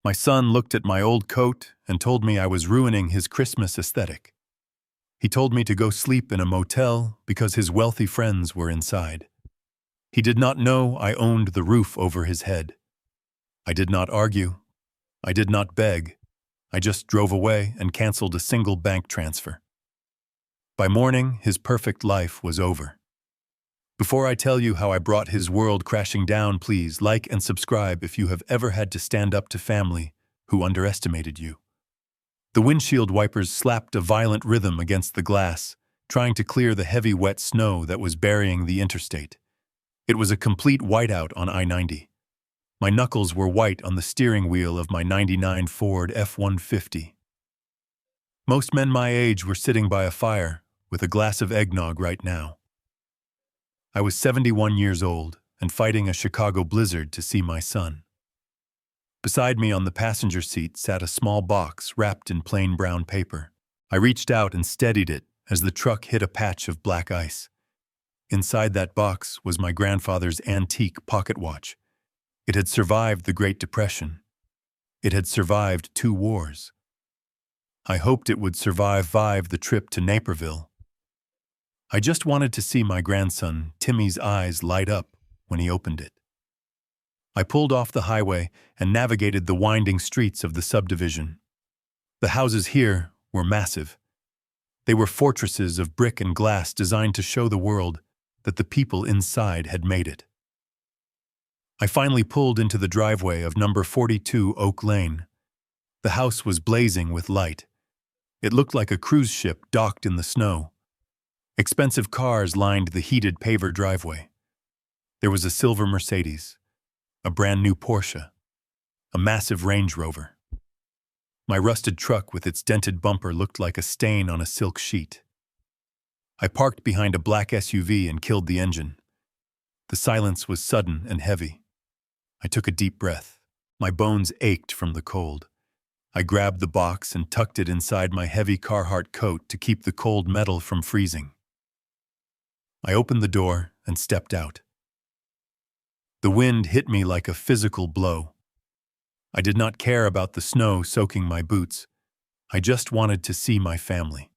My son looked at my old coat and told me I was ruining his Christmas aesthetic. He told me to go sleep in a motel because his wealthy friends were inside. He did not know I owned the roof over his head. I did not argue. I did not beg. I just drove away and canceled a single bank transfer. By morning, his perfect life was over. Before I tell you how I brought his world crashing down, please like and subscribe if you have ever had to stand up to family who underestimated you. The windshield wipers slapped a violent rhythm against the glass, trying to clear the heavy wet snow that was burying the interstate. It was a complete whiteout on I-90. My knuckles were white on the steering wheel of my '99 Ford F-150. Most men my age were sitting by a fire with a glass of eggnog right now. I was 71 years old and fighting a Chicago blizzard to see my son. Beside me on the passenger seat sat a small box wrapped in plain brown paper. I reached out and steadied it as the truck hit a patch of black ice. Inside that box was my grandfather's antique pocket watch. It had survived the Great Depression. It had survived 2 wars. I hoped it would survive the trip to Naperville. I just wanted to see my grandson, Timmy's eyes light up when he opened it. I pulled off the highway and navigated the winding streets of the subdivision. The houses here were massive. They were fortresses of brick and glass designed to show the world that the people inside had made it. I finally pulled into the driveway of number 42 Oak Lane. The house was blazing with light. It looked like a cruise ship docked in the snow. Expensive cars lined the heated paver driveway. There was a silver Mercedes, a brand new Porsche, a massive Range Rover. My rusted truck with its dented bumper looked like a stain on a silk sheet. I parked behind a black SUV and killed the engine. The silence was sudden and heavy. I took a deep breath. My bones ached from the cold. I grabbed the box and tucked it inside my heavy Carhartt coat to keep the cold metal from freezing. I opened the door and stepped out. The wind hit me like a physical blow. I did not care about the snow soaking my boots. I just wanted to see my family.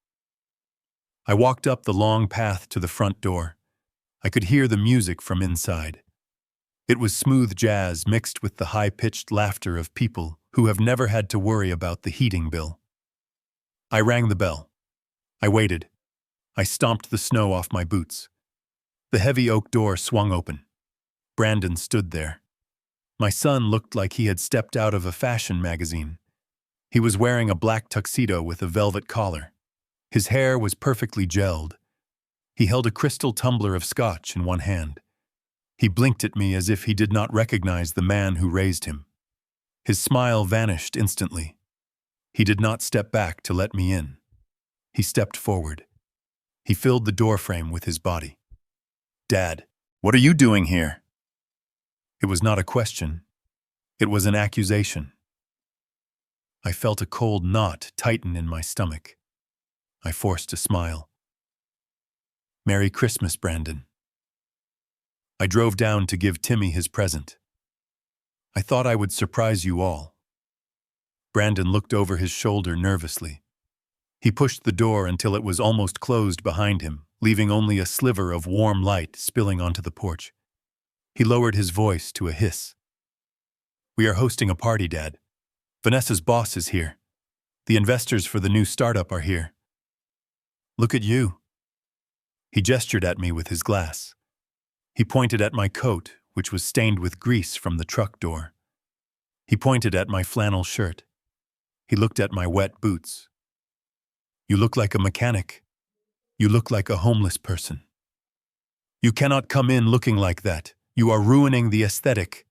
I walked up the long path to the front door. I could hear the music from inside. It was smooth jazz mixed with the high-pitched laughter of people who have never had to worry about the heating bill. I rang the bell. I waited. I stomped the snow off my boots. The heavy oak door swung open. Brandon stood there. My son looked like he had stepped out of a fashion magazine. He was wearing a black tuxedo with a velvet collar. His hair was perfectly gelled. He held a crystal tumbler of scotch in one hand. He blinked at me as if he did not recognize the man who raised him. His smile vanished instantly. He did not step back to let me in. He stepped forward. He filled the doorframe with his body. "Dad, what are you doing here?" It was not a question. It was an accusation. I felt a cold knot tighten in my stomach. I forced a smile. "Merry Christmas, Brandon." I drove down to give Timmy his present. I thought I would surprise you all. Brandon looked over his shoulder nervously. He pushed the door until it was almost closed behind him, leaving only a sliver of warm light spilling onto the porch. He lowered his voice to a hiss. "We are hosting a party, Dad. Vanessa's boss is here. The investors for the new startup are here. Look at you." He gestured at me with his glass. He pointed at my coat, which was stained with grease from the truck door. He pointed at my flannel shirt. He looked at my wet boots. "You look like a mechanic. You look like a homeless person. You cannot come in looking like that. You are ruining the aesthetic.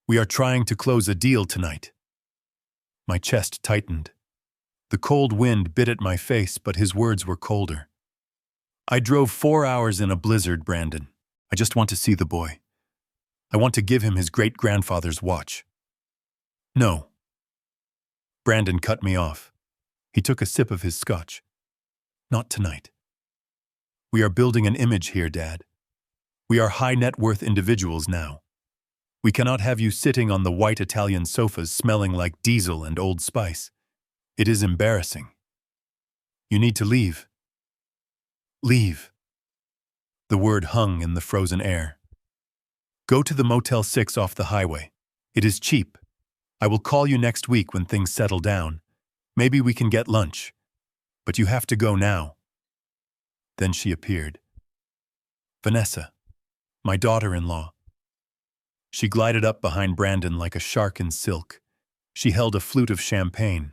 We are trying to close a deal tonight." My chest tightened. The cold wind bit at my face, but his words were colder. "I drove 4 hours in a blizzard, Brandon. I just want to see the boy. I want to give him his great-grandfather's watch." "No." Brandon cut me off. He took a sip of his scotch. "Not tonight. We are building an image here, Dad. We are high-net-worth individuals now. We cannot have you sitting on the white Italian sofas smelling like diesel and Old Spice. It is embarrassing. You need to leave. Leave. The word hung in the frozen air. Go to the Motel 6 off the highway. It is cheap. I will call you next week when things settle down. Maybe we can get lunch. But you have to go now. Then she appeared. Vanessa, my daughter-in-law. She glided up behind Brandon like a shark in silk. She held a flute of champagne.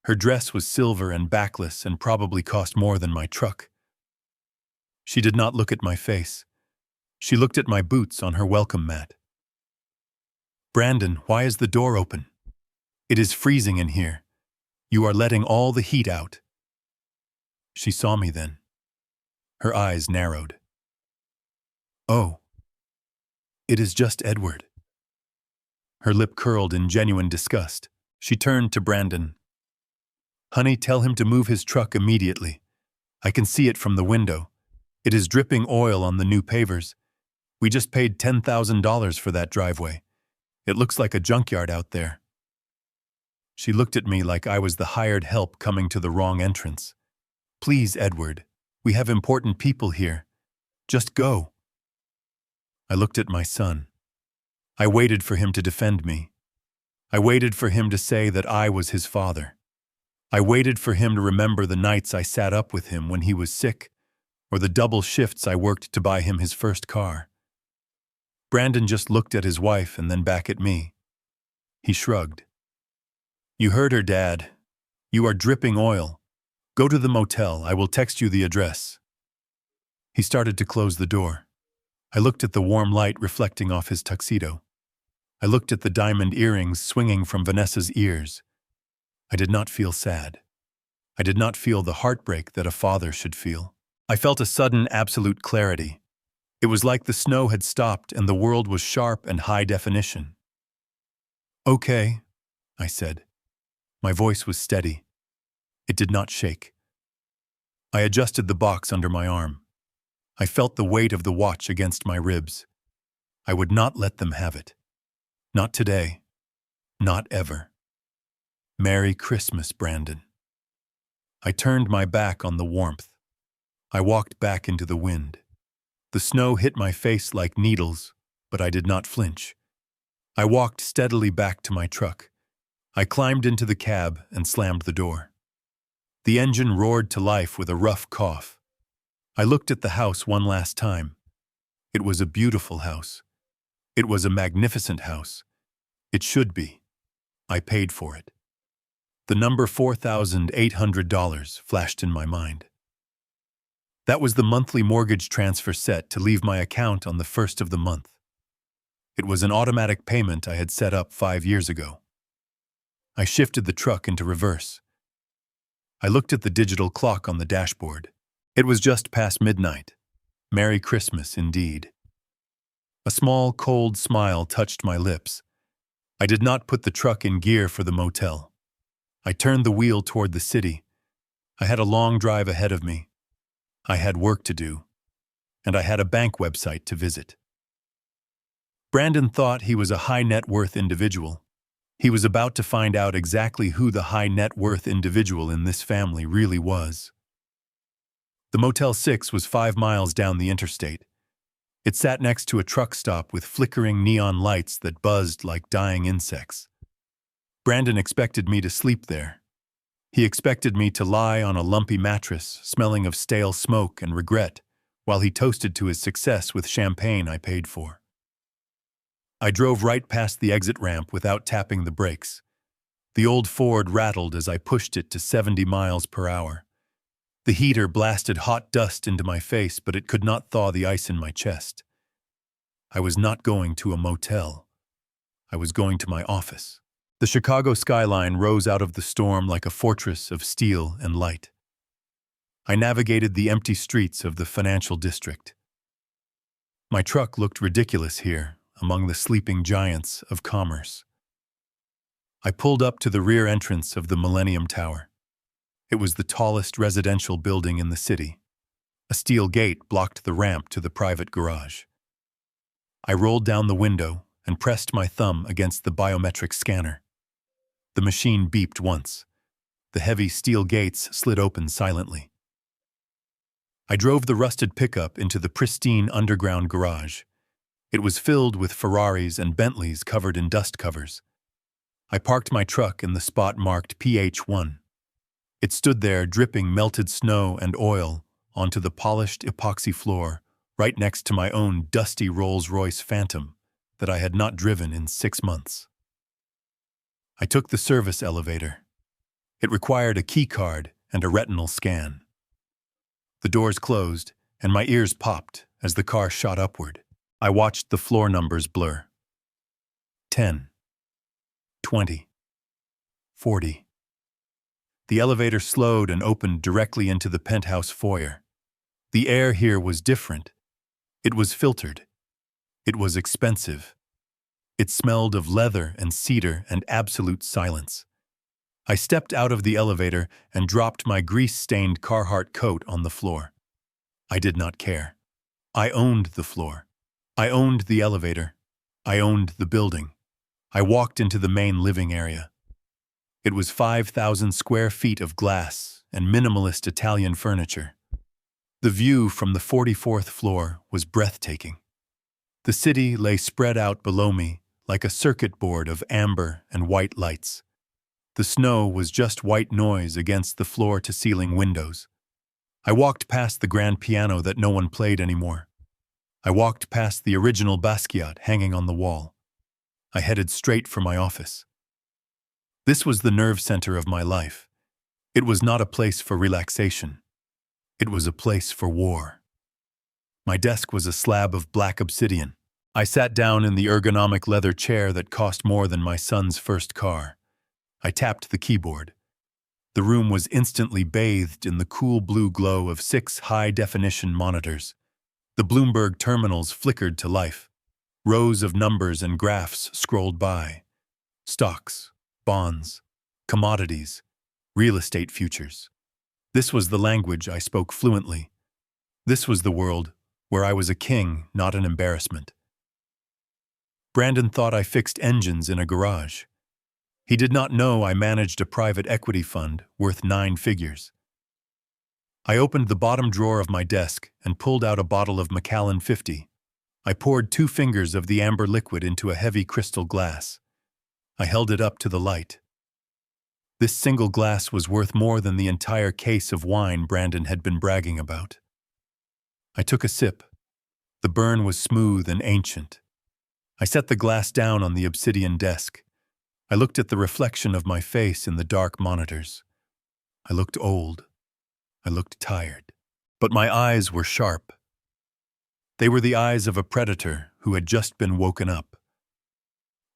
Her dress was silver and backless and probably cost more than my truck. She did not look at my face. She looked at my boots on her welcome mat. Brandon, why is the door open? It is freezing in here. You are letting all the heat out. She saw me then. Her eyes narrowed. Oh. It is just Edward. Her lip curled in genuine disgust. She turned to Brandon. Honey, tell him to move his truck immediately. I can see it from the window. It is dripping oil on the new pavers. We just paid $10,000 for that driveway. It looks like a junkyard out there. She looked at me like I was the hired help coming to the wrong entrance. Please, Edward, we have important people here. Just go. I looked at my son. I waited for him to defend me. I waited for him to say that I was his father. I waited for him to remember the nights I sat up with him when he was sick, or the double shifts I worked to buy him his first car. Brandon just looked at his wife and then back at me. He shrugged. You heard her, Dad. You are dripping oil. Go to the motel. I will text you the address. He started to close the door. I looked at the warm light reflecting off his tuxedo. I looked at the diamond earrings swinging from Vanessa's ears. I did not feel sad. I did not feel the heartbreak that a father should feel. I felt a sudden absolute clarity. It was like the snow had stopped and the world was sharp and high definition. Okay, I said. My voice was steady. It did not shake. I adjusted the box under my arm. I felt the weight of the watch against my ribs. I would not let them have it. Not today. Not ever. Merry Christmas, Brandon. I turned my back on the warmth. I walked back into the wind. The snow hit my face like needles, but I did not flinch. I walked steadily back to my truck. I climbed into the cab and slammed the door. The engine roared to life with a rough cough. I looked at the house one last time. It was a beautiful house. It was a magnificent house. It should be. I paid for it. The number $4,800 flashed in my mind. That was the monthly mortgage transfer set to leave my account on the first of the month. It was an automatic payment I had set up 5 years ago. I shifted the truck into reverse. I looked at the digital clock on the dashboard. It was just past midnight. Merry Christmas, indeed. A small, cold smile touched my lips. I did not put the truck in gear for the motel. I turned the wheel toward the city. I had a long drive ahead of me. I had work to do, and I had a bank website to visit. Brandon thought he was a high net worth individual. He was about to find out exactly who the high net worth individual in this family really was. The Motel 6 was 5 miles down the interstate. It sat next to a truck stop with flickering neon lights that buzzed like dying insects. Brandon expected me to sleep there. He expected me to lie on a lumpy mattress, smelling of stale smoke and regret, while he toasted to his success with champagne I paid for. I drove right past the exit ramp without tapping the brakes. The old Ford rattled as I pushed it to 70 miles per hour. The heater blasted hot dust into my face, but it could not thaw the ice in my chest. I was not going to a motel. I was going to my office. The Chicago skyline rose out of the storm like a fortress of steel and light. I navigated the empty streets of the financial district. My truck looked ridiculous here, among the sleeping giants of commerce. I pulled up to the rear entrance of the Millennium Tower. It was the tallest residential building in the city. A steel gate blocked the ramp to the private garage. I rolled down the window and pressed my thumb against the biometric scanner. The machine beeped once. The heavy steel gates slid open silently. I drove the rusted pickup into the pristine underground garage. It was filled with Ferraris and Bentleys covered in dust covers. I parked my truck in the spot marked PH1. It stood there dripping melted snow and oil onto the polished epoxy floor, right next to my own dusty Rolls-Royce Phantom that I had not driven in 6 months. I took the service elevator. It required a key card and a retinal scan. The doors closed, and my ears popped as the car shot upward. I watched the floor numbers blur. 10, 20, 40. The elevator slowed and opened directly into the penthouse foyer. The air here was different. It was filtered. It was expensive. It smelled of leather and cedar and absolute silence. I stepped out of the elevator and dropped my grease-stained Carhartt coat on the floor. I did not care. I owned the floor. I owned the elevator. I owned the building. I walked into the main living area. It was 5,000 square feet of glass and minimalist Italian furniture. The view from the 44th floor was breathtaking. The city lay spread out below me like a circuit board of amber and white lights. The snow was just white noise against the floor-to-ceiling windows. I walked past the grand piano that no one played anymore. I walked past the original Basquiat hanging on the wall. I headed straight for my office. This was the nerve center of my life. It was not a place for relaxation. It was a place for war. My desk was a slab of black obsidian. I sat down in the ergonomic leather chair that cost more than my son's first car. I tapped the keyboard. The room was instantly bathed in the cool blue glow of 6 high-definition monitors. The Bloomberg terminals flickered to life. Rows of numbers and graphs scrolled by. Stocks, bonds, commodities, real estate futures. This was the language I spoke fluently. This was the world where I was a king, not an embarrassment. Brandon thought I fixed engines in a garage. He did not know I managed a private equity fund worth 9 figures. I opened the bottom drawer of my desk and pulled out a bottle of Macallan 50. I poured 2 fingers of the amber liquid into a heavy crystal glass. I held it up to the light. This single glass was worth more than the entire case of wine Brandon had been bragging about. I took a sip. The burn was smooth and ancient. I set the glass down on the obsidian desk. I looked at the reflection of my face in the dark monitors. I looked old. I looked tired. But my eyes were sharp. They were the eyes of a predator who had just been woken up.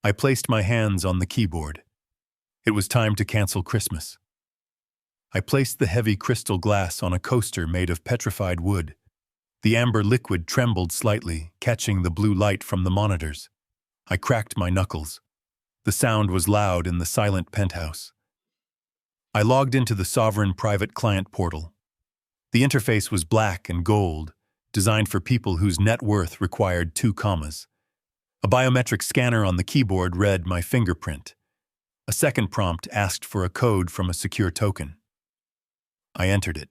I placed my hands on the keyboard. It was time to cancel Christmas. I placed the heavy crystal glass on a coaster made of petrified wood. The amber liquid trembled slightly, catching the blue light from the monitors. I cracked my knuckles. The sound was loud in the silent penthouse. I logged into the Sovereign Private Client portal. The interface was black and gold, designed for people whose net worth required 2 commas. A biometric scanner on the keyboard read my fingerprint. A second prompt asked for a code from a secure token. I entered it.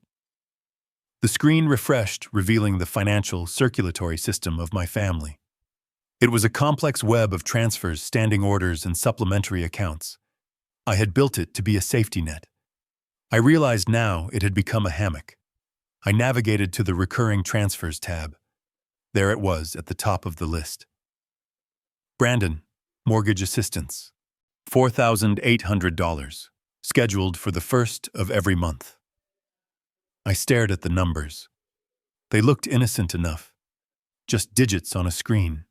The screen refreshed, revealing the financial circulatory system of my family. It was a complex web of transfers, standing orders, and supplementary accounts. I had built it to be a safety net. I realized now it had become a hammock. I navigated to the Recurring Transfers tab. There it was at the top of the list. Brandon, mortgage assistance, $4,800, scheduled for the 1st of every month. I stared at the numbers. They looked innocent enough, just digits on a screen.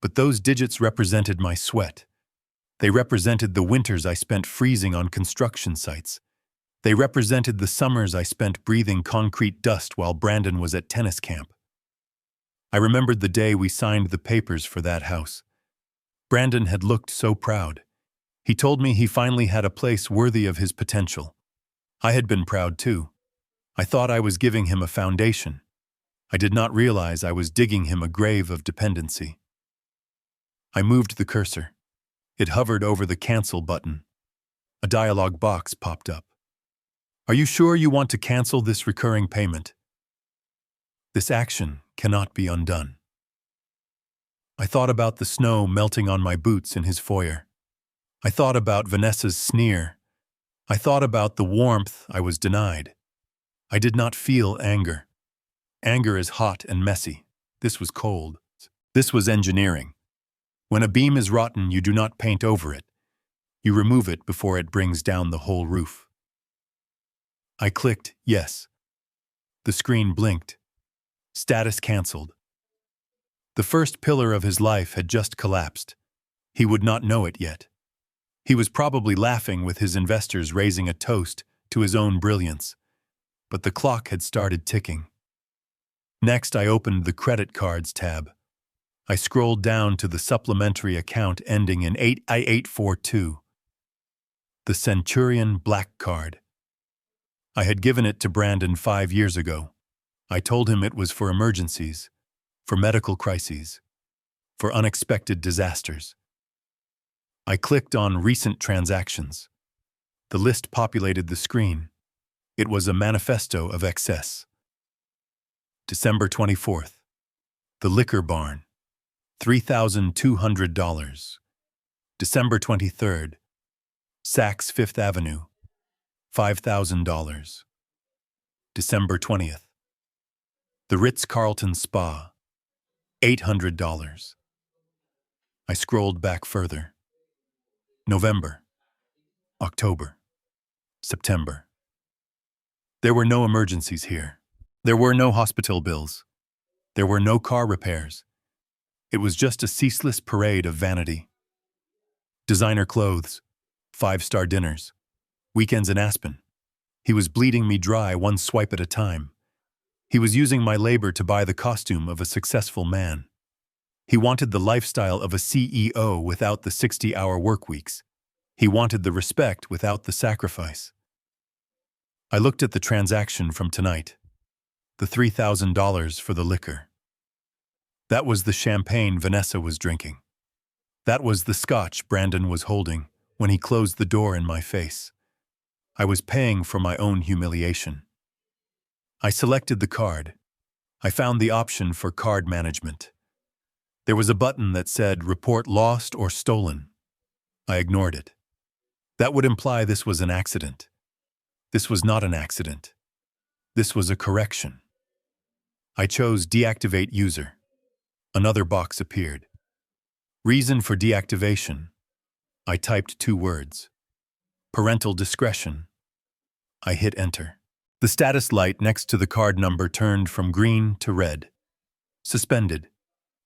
But those digits represented my sweat. They represented the winters I spent freezing on construction sites. They represented the summers I spent breathing concrete dust while Brandon was at tennis camp. I remembered the day we signed the papers for that house. Brandon had looked so proud. He told me he finally had a place worthy of his potential. I had been proud too. I thought I was giving him a foundation. I did not realize I was digging him a grave of dependency. I moved the cursor. It hovered over the cancel button. A dialog box popped up. Are you sure you want to cancel this recurring payment? This action cannot be undone. I thought about the snow melting on my boots in his foyer. I thought about Vanessa's sneer. I thought about the warmth I was denied. I did not feel anger. Anger is hot and messy. This was cold. This was engineering. When a beam is rotten, you do not paint over it. You remove it before it brings down the whole roof. I clicked yes. The screen blinked. Status canceled. The first pillar of his life had just collapsed. He would not know it yet. He was probably laughing with his investors, raising a toast to his own brilliance. But the clock had started ticking. Next, I opened the credit cards tab. I scrolled down to the supplementary account ending in 8842. The Centurion Black Card. I had given it to Brandon 5 years ago. I told him it was for emergencies, for medical crises, for unexpected disasters. I clicked on Recent Transactions. The list populated the screen. It was a manifesto of excess. December 24th. The Liquor Barn. $3,200. December 23rd. Saks Fifth Avenue. $5,000. December 20th. The Ritz-Carlton Spa. $800. I scrolled back further. November. October. September. There were no emergencies here. There were no hospital bills. There were no car repairs. It was just a ceaseless parade of vanity. Designer clothes, 5-star dinners, weekends in Aspen. He was bleeding me dry one swipe at a time. He was using my labor to buy the costume of a successful man. He wanted the lifestyle of a CEO without the 60-hour work weeks. He wanted the respect without the sacrifice. I looked at the transaction from tonight. The $3,000 for the liquor. That was the champagne Vanessa was drinking. That was the scotch Brandon was holding when he closed the door in my face. I was paying for my own humiliation. I selected the card. I found the option for card management. There was a button that said Report Lost or Stolen. I ignored it. That would imply this was an accident. This was not an accident. This was a correction. I chose Deactivate User. Another box appeared. Reason for deactivation. I typed 2 words. Parental discretion. I hit enter. The status light next to the card number turned from green to red. Suspended.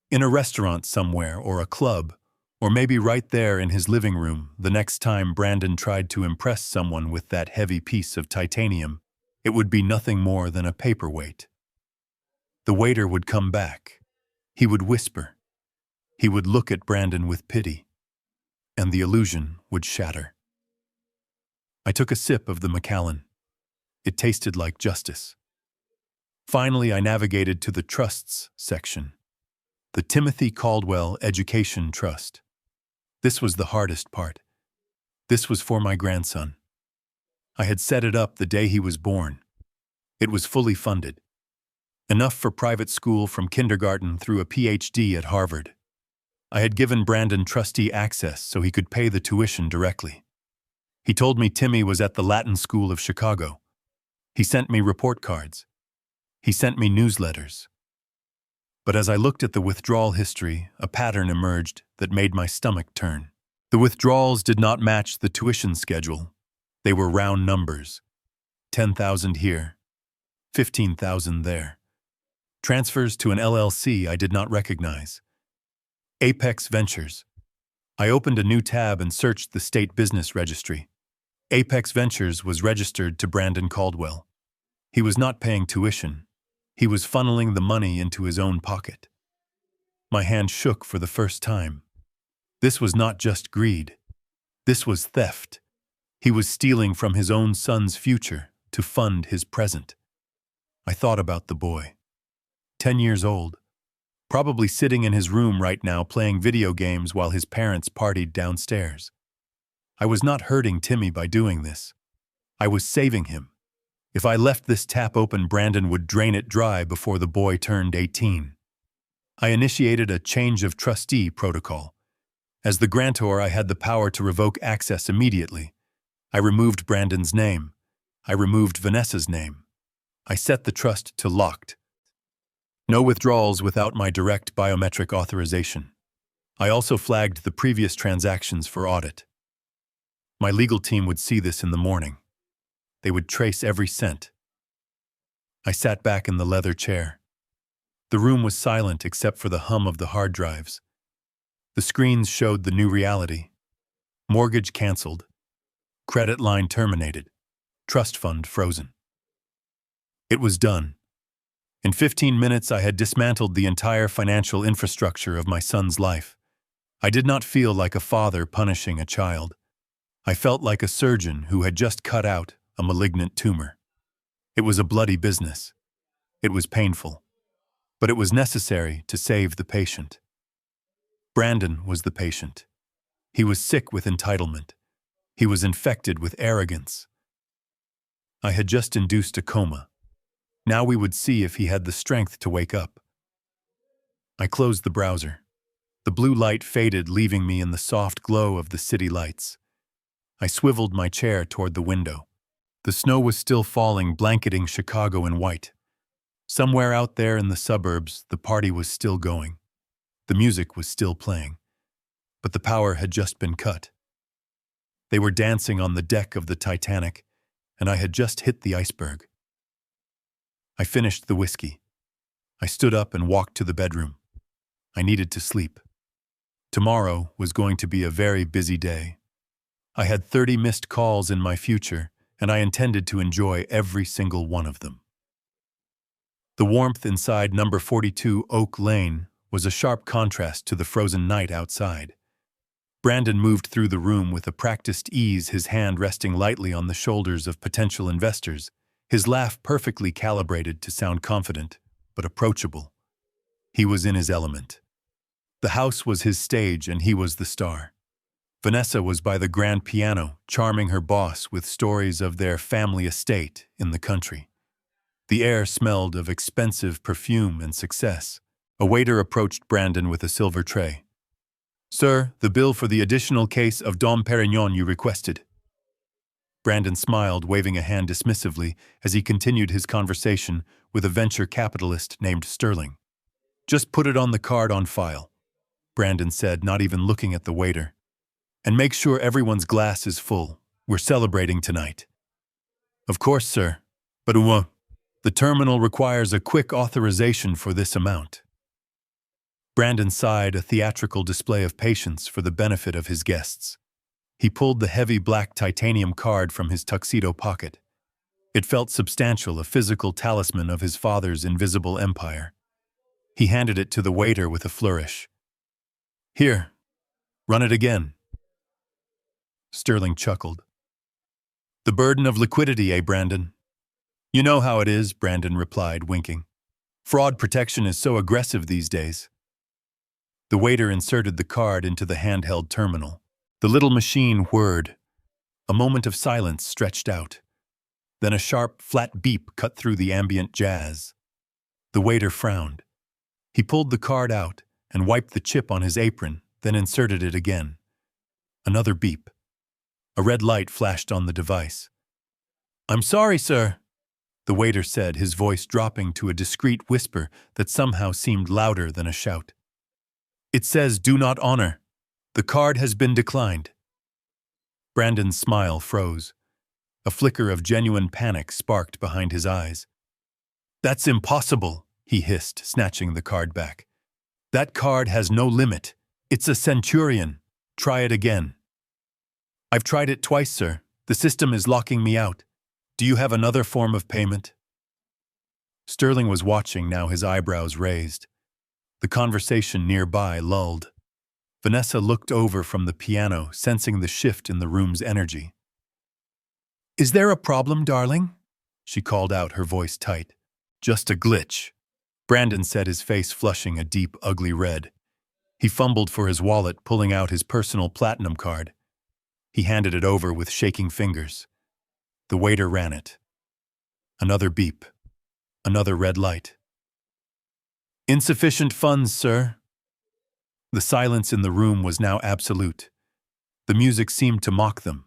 In a restaurant somewhere, or a club, or maybe right there in his living room the next time Brandon tried to impress someone with that heavy piece of titanium, it would be nothing more than a paperweight. The waiter would come back. He would whisper. He would look at Brandon with pity. And the illusion would shatter. I took a sip of the Macallan. It tasted like justice. Finally, I navigated to the trusts section. The Timothy Caldwell Education Trust. This was the hardest part. This was for my grandson. I had set it up the day he was born. It was fully funded. Enough for private school from kindergarten through a PhD at Harvard. I had given Brandon trustee access so he could pay the tuition directly. He told me Timmy was at the Latin School of Chicago. He sent me report cards. He sent me newsletters. But as I looked at the withdrawal history, a pattern emerged that made my stomach turn. The withdrawals did not match the tuition schedule. They were round numbers. 10,000 here, 15,000 there. Transfers to an LLC I did not recognize. Apex Ventures. I opened a new tab and searched the state business registry. Apex Ventures was registered to Brandon Caldwell. He was not paying tuition. He was funneling the money into his own pocket. My hand shook for the first time. This was not just greed. This was theft. He was stealing from his own son's future to fund his present. I thought about the boy. 10 years old. probably sitting in his room right now playing video games while his parents partied downstairs. I was not hurting Timmy by doing this. I was saving him. If I left this tap open, Brandon would drain it dry before the boy turned 18. I initiated a change of trustee protocol. As the grantor, I had the power to revoke access immediately. I removed Brandon's name. I removed Vanessa's name. I set the trust to locked. No withdrawals without my direct biometric authorization. I also flagged the previous transactions for audit. My legal team would see this in the morning. They would trace every cent. I sat back in the leather chair. The room was silent except for the hum of the hard drives. The screens showed the new reality. Mortgage canceled. Credit line terminated. Trust fund frozen. It was done. In 15 minutes, I had dismantled the entire financial infrastructure of my son's life. I did not feel like a father punishing a child. I felt like a surgeon who had just cut out a malignant tumor. It was a bloody business. It was painful. But it was necessary to save the patient. Brandon was the patient. He was sick with entitlement. He was infected with arrogance. I had just induced a coma. Now we would see if he had the strength to wake up. I closed the browser. The blue light faded, leaving me in the soft glow of the city lights. I swiveled my chair toward the window. The snow was still falling, blanketing Chicago in white. Somewhere out there in the suburbs, the party was still going. The music was still playing. But the power had just been cut. They were dancing on the deck of the Titanic, and I had just hit the iceberg. I finished the whiskey. I stood up and walked to the bedroom. I needed to sleep. Tomorrow was going to be a very busy day. I had 30 missed calls in my future, and I intended to enjoy every single one of them. The warmth inside number 42 Oak Lane was a sharp contrast to the frozen night outside. Brandon moved through the room with a practiced ease, his hand resting lightly on the shoulders of potential investors, his laugh perfectly calibrated to sound confident, but approachable. He was in his element. The house was his stage and he was the star. Vanessa was by the grand piano, charming her boss with stories of their family estate in the country. The air smelled of expensive perfume and success. A waiter approached Brandon with a silver tray. "Sir, the bill for the additional case of Dom Perignon you requested." Brandon smiled, waving a hand dismissively as he continued his conversation with a venture capitalist named Sterling. "Just put it on the card on file," Brandon said, not even looking at the waiter. "And make sure everyone's glass is full. We're celebrating tonight." "Of course, sir. But the terminal requires a quick authorization for this amount." Brandon sighed, a theatrical display of patience for the benefit of his guests. He pulled the heavy black titanium card from his tuxedo pocket. It felt substantial, a physical talisman of his father's invisible empire. He handed it to the waiter with a flourish. "Here, run it again." Sterling chuckled. "The burden of liquidity, Brandon?" "You know how it is," Brandon replied, winking. "Fraud protection is so aggressive these days." The waiter inserted the card into the handheld terminal. The little machine whirred. A moment of silence stretched out. Then a sharp, flat beep cut through the ambient jazz. The waiter frowned. He pulled the card out and wiped the chip on his apron, then inserted it again. Another beep. A red light flashed on the device. "I'm sorry, sir," the waiter said, his voice dropping to a discreet whisper that somehow seemed louder than a shout. "It says do not honor. The card has been declined." Brandon's smile froze. A flicker of genuine panic sparked behind his eyes. "That's impossible," he hissed, snatching the card back. "That card has no limit. It's a centurion. Try it again." "I've tried it twice, sir. The system is locking me out. Do you have another form of payment?" Sterling was watching now, his eyebrows raised. The conversation nearby lulled. Vanessa looked over from the piano, sensing the shift in the room's energy. "Is there a problem, darling?" she called out, her voice tight. "Just a glitch," Brandon said, his face flushing a deep, ugly red. He fumbled for his wallet, pulling out his personal platinum card. He handed it over with shaking fingers. The waiter ran it. Another beep. Another red light. "Insufficient funds, sir." The silence in the room was now absolute. The music seemed to mock them.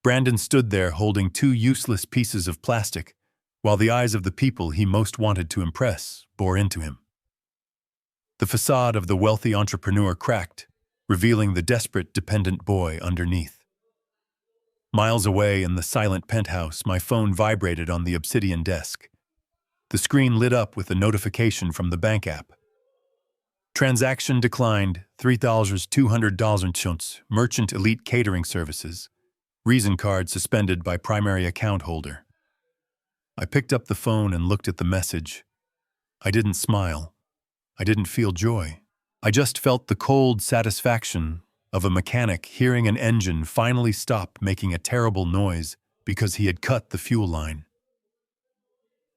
Brandon stood there holding two useless pieces of plastic, while the eyes of the people he most wanted to impress bore into him. The facade of the wealthy entrepreneur cracked, revealing the desperate, dependent boy underneath. Miles away in the silent penthouse, my phone vibrated on the obsidian desk. The screen lit up with a notification from the bank app. Transaction declined, $3,200. Merchant Elite Catering Services. Reason card suspended by primary account holder. I picked up the phone and looked at the message. I didn't smile. I didn't feel joy. I just felt the cold satisfaction of a mechanic hearing an engine finally stop making a terrible noise because he had cut the fuel line.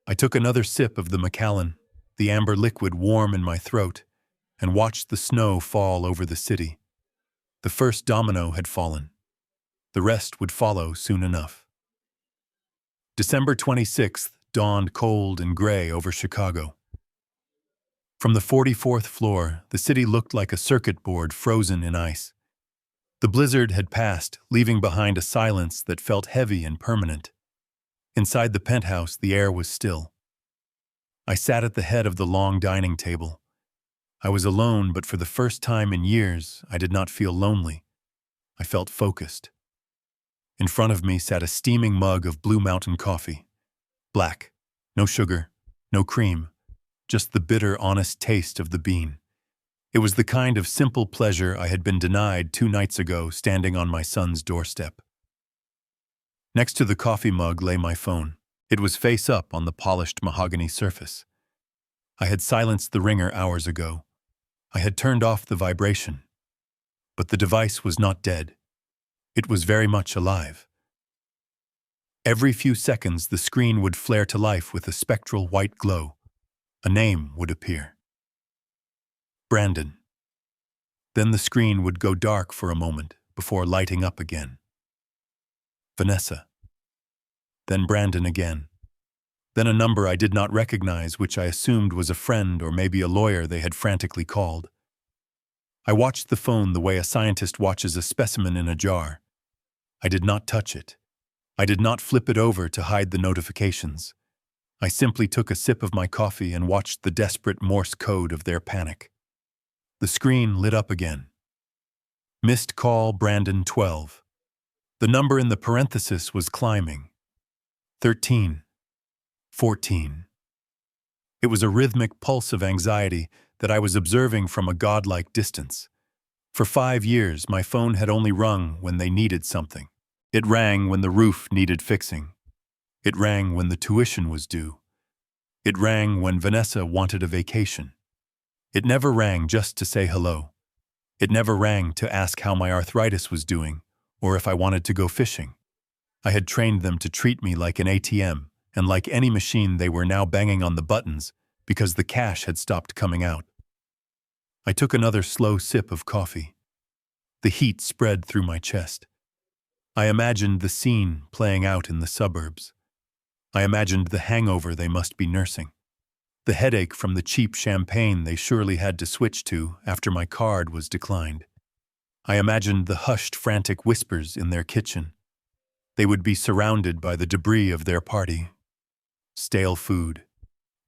I took another sip of the Macallan, the amber liquid warm in my throat, and watched the snow fall over the city. The first domino had fallen. The rest would follow soon enough. December 26th dawned cold and gray over Chicago. From the 44th floor, the city looked like a circuit board frozen in ice. The blizzard had passed, leaving behind a silence that felt heavy and permanent. Inside the penthouse, the air was still. I sat at the head of the long dining table. I was alone, but for the first time in years, I did not feel lonely. I felt focused. In front of me sat a steaming mug of Blue Mountain coffee. Black. No sugar. No cream. Just the bitter, honest taste of the bean. It was the kind of simple pleasure I had been denied 2 nights ago standing on my son's doorstep. Next to the coffee mug lay my phone. It was face up on the polished mahogany surface. I had silenced the ringer hours ago. I had turned off the vibration. But the device was not dead. It was very much alive. Every few seconds, the screen would flare to life with a spectral white glow. A name would appear. Brandon. Then the screen would go dark for a moment before lighting up again. Vanessa. Then Brandon again. Then a number I did not recognize, which I assumed was a friend or maybe a lawyer they had frantically called. I watched the phone the way a scientist watches a specimen in a jar. I did not touch it. I did not flip it over to hide the notifications. I simply took a sip of my coffee and watched the desperate Morse code of their panic. The screen lit up again. Missed call Brandon 12. The number in the parenthesis was climbing. 13. 14. It was a rhythmic pulse of anxiety that I was observing from a godlike distance. For 5 years, my phone had only rung when they needed something. It rang when the roof needed fixing. It rang when the tuition was due. It rang when Vanessa wanted a vacation. It never rang just to say hello. It never rang to ask how my arthritis was doing or if I wanted to go fishing. I had trained them to treat me like an ATM, and like any machine they were now banging on the buttons because the cash had stopped coming out. I took another slow sip of coffee. The heat spread through my chest. I imagined the scene playing out in the suburbs. I imagined the hangover they must be nursing. The headache from the cheap champagne they surely had to switch to after my card was declined. I imagined the hushed, frantic whispers in their kitchen. They would be surrounded by the debris of their party. Stale food,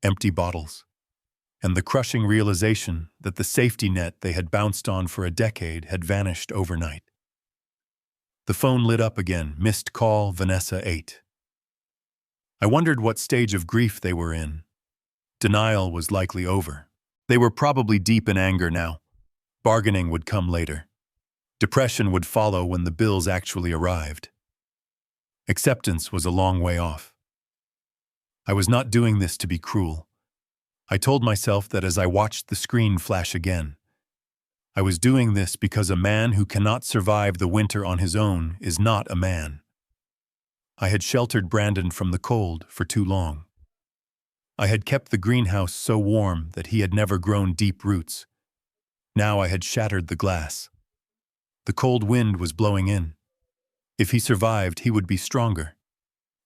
empty bottles, and the crushing realization that the safety net they had bounced on for a decade had vanished overnight. The phone lit up again, missed call Vanessa 8. I wondered what stage of grief they were in. Denial was likely over. They were probably deep in anger now. Bargaining would come later. Depression would follow when the bills actually arrived. Acceptance was a long way off. I was not doing this to be cruel. I told myself that as I watched the screen flash again. I was doing this because a man who cannot survive the winter on his own is not a man. I had sheltered Brandon from the cold for too long. I had kept the greenhouse so warm that he had never grown deep roots. Now I had shattered the glass. The cold wind was blowing in. If he survived, he would be stronger.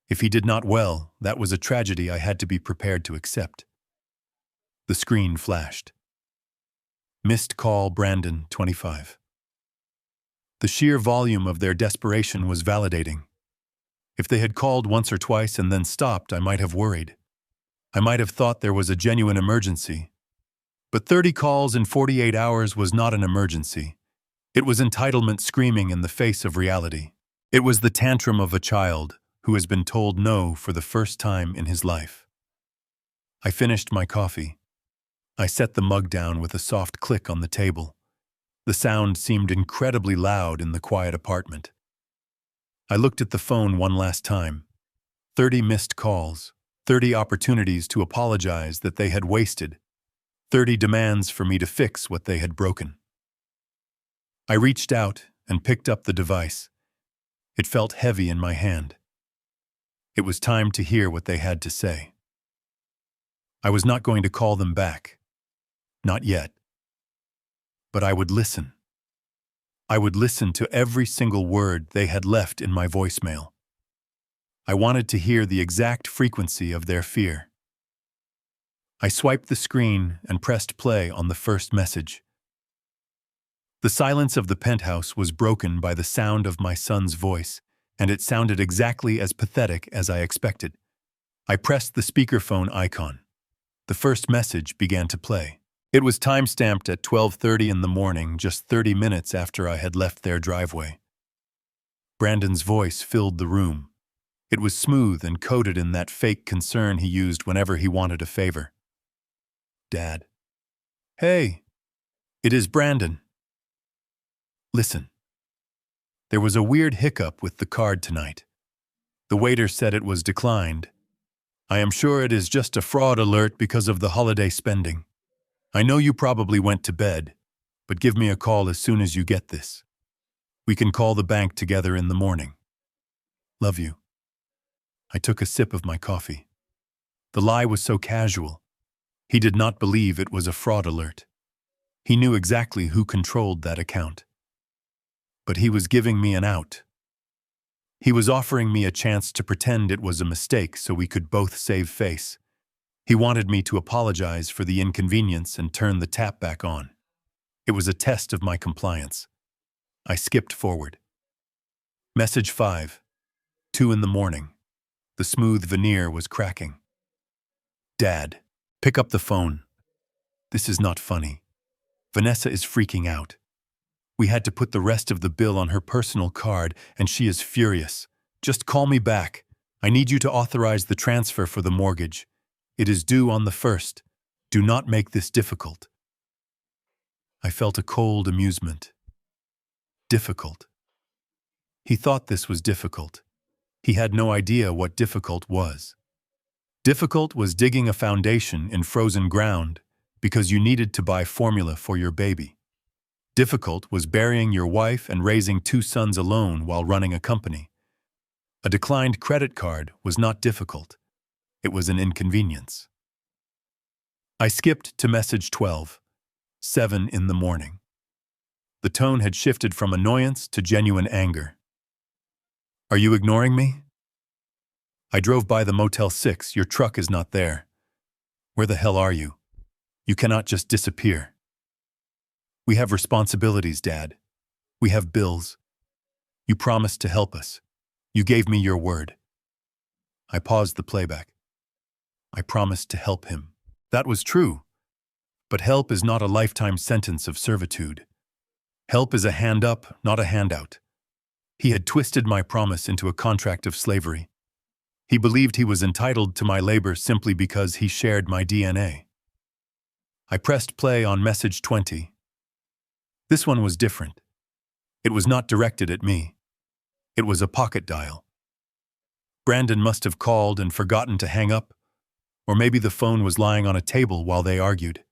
If he did not, well, that was a tragedy I had to be prepared to accept. The screen flashed. Missed call, Brandon, 25. The sheer volume of their desperation was validating. If they had called once or twice and then stopped, I might have worried. I might have thought there was a genuine emergency. But 30 calls in 48 hours was not an emergency. It was entitlement screaming in the face of reality. It was the tantrum of a child who has been told no for the first time in his life. I finished my coffee. I set the mug down with a soft click on the table. The sound seemed incredibly loud in the quiet apartment. I looked at the phone one last time. 30 missed calls, 30 opportunities to apologize that they had wasted, 30 demands for me to fix what they had broken. I reached out and picked up the device. It felt heavy in my hand. It was time to hear what they had to say. I was not going to call them back. Not yet. But I would listen. I would listen to every single word they had left in my voicemail. I wanted to hear the exact frequency of their fear. I swiped the screen and pressed play on the first message. The silence of the penthouse was broken by the sound of my son's voice, and it sounded exactly as pathetic as I expected. I pressed the speakerphone icon. The first message began to play. It was time-stamped at 12:30 in the morning, just 30 minutes after I had left their driveway. Brandon's voice filled the room. It was smooth and coated in that fake concern he used whenever he wanted a favor. Dad. Hey, it is Brandon. Listen. There was a weird hiccup with the card tonight. The waiter said it was declined. I am sure it is just a fraud alert because of the holiday spending. I know you probably went to bed, but give me a call as soon as you get this. We can call the bank together in the morning. Love you. I took a sip of my coffee. The lie was so casual. He did not believe it was a fraud alert. He knew exactly who controlled that account. But he was giving me an out. He was offering me a chance to pretend it was a mistake so we could both save face. He wanted me to apologize for the inconvenience and turn the tap back on. It was a test of my compliance. I skipped forward. Message 5. 2 in the morning. The smooth veneer was cracking. Dad, pick up the phone. This is not funny. Vanessa is freaking out. We had to put the rest of the bill on her personal card, and she is furious. Just call me back. I need you to authorize the transfer for the mortgage. It is due on the 1st. Do not make this difficult. I felt a cold amusement. Difficult. He thought this was difficult. He had no idea what difficult was. Difficult was digging a foundation in frozen ground because you needed to buy formula for your baby. Difficult was burying your wife and raising 2 sons alone while running a company. A declined credit card was not difficult. It was an inconvenience. I skipped to message 12, 7 in the morning. The tone had shifted from annoyance to genuine anger. Are you ignoring me? I drove by the Motel 6. Your truck is not there. Where the hell are you? You cannot just disappear. We have responsibilities, Dad. We have bills. You promised to help us. You gave me your word. I paused the playback. I promised to help him. That was true. But help is not a lifetime sentence of servitude. Help is a hand up, not a handout. He had twisted my promise into a contract of slavery. He believed he was entitled to my labor simply because he shared my DNA. I pressed play on message 20. This one was different. It was not directed at me. It was a pocket dial. Brandon must have called and forgotten to hang up, or maybe the phone was lying on a table while they argued.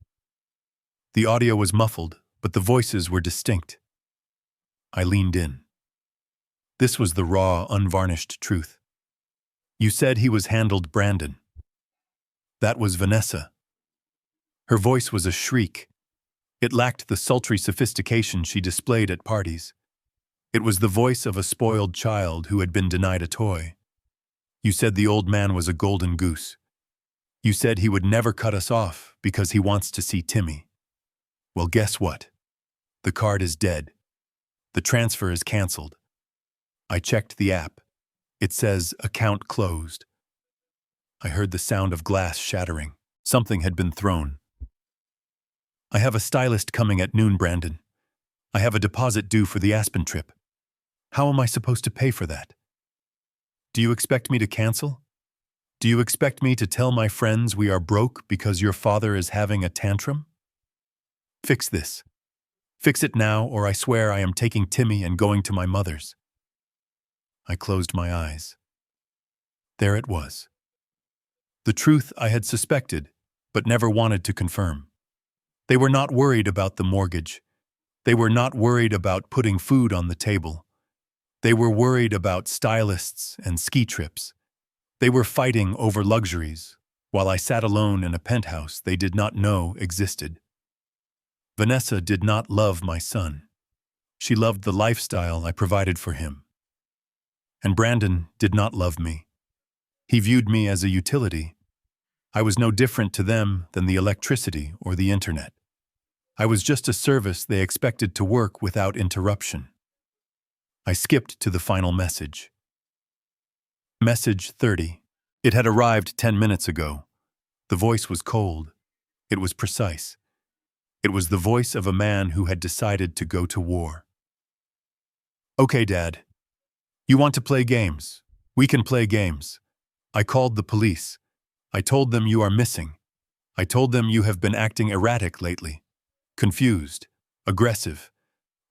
The audio was muffled, but the voices were distinct. I leaned in. This was the raw, unvarnished truth. You said he was handled, Brandon. That was Vanessa. Her voice was a shriek. It lacked the sultry sophistication she displayed at parties. It was the voice of a spoiled child who had been denied a toy. You said the old man was a golden goose. You said he would never cut us off because he wants to see Timmy. Well, guess what? The card is dead. The transfer is canceled. I checked the app. It says account closed. I heard the sound of glass shattering. Something had been thrown. I have a stylist coming at noon, Brandon. I have a deposit due for the Aspen trip. How am I supposed to pay for that? Do you expect me to cancel? Do you expect me to tell my friends we are broke because your father is having a tantrum? Fix this. Fix it now, or I swear I am taking Timmy and going to my mother's. I closed my eyes. There it was. The truth I had suspected, but never wanted to confirm. They were not worried about the mortgage. They were not worried about putting food on the table. They were worried about stylists and ski trips. They were fighting over luxuries, while I sat alone in a penthouse they did not know existed. Vanessa did not love my son. She loved the lifestyle I provided for him. And Brandon did not love me. He viewed me as a utility. I was no different to them than the electricity or the internet. I was just a service they expected to work without interruption. I skipped to the final message. Message 30. It had arrived 10 minutes ago. The voice was cold. It was precise. It was the voice of a man who had decided to go to war. Okay, Dad. You want to play games? We can play games. I called the police. I told them you are missing. I told them you have been acting erratic lately. Confused. Aggressive.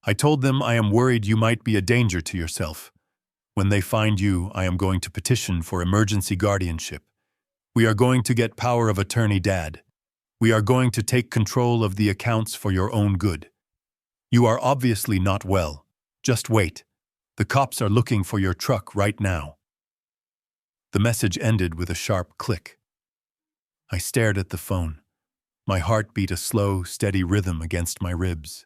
I told them I am worried you might be a danger to yourself. When they find you, I am going to petition for emergency guardianship. We are going to get power of attorney, Dad. We are going to take control of the accounts for your own good. You are obviously not well. Just wait. The cops are looking for your truck right now. The message ended with a sharp click. I stared at the phone. My heart beat a slow, steady rhythm against my ribs.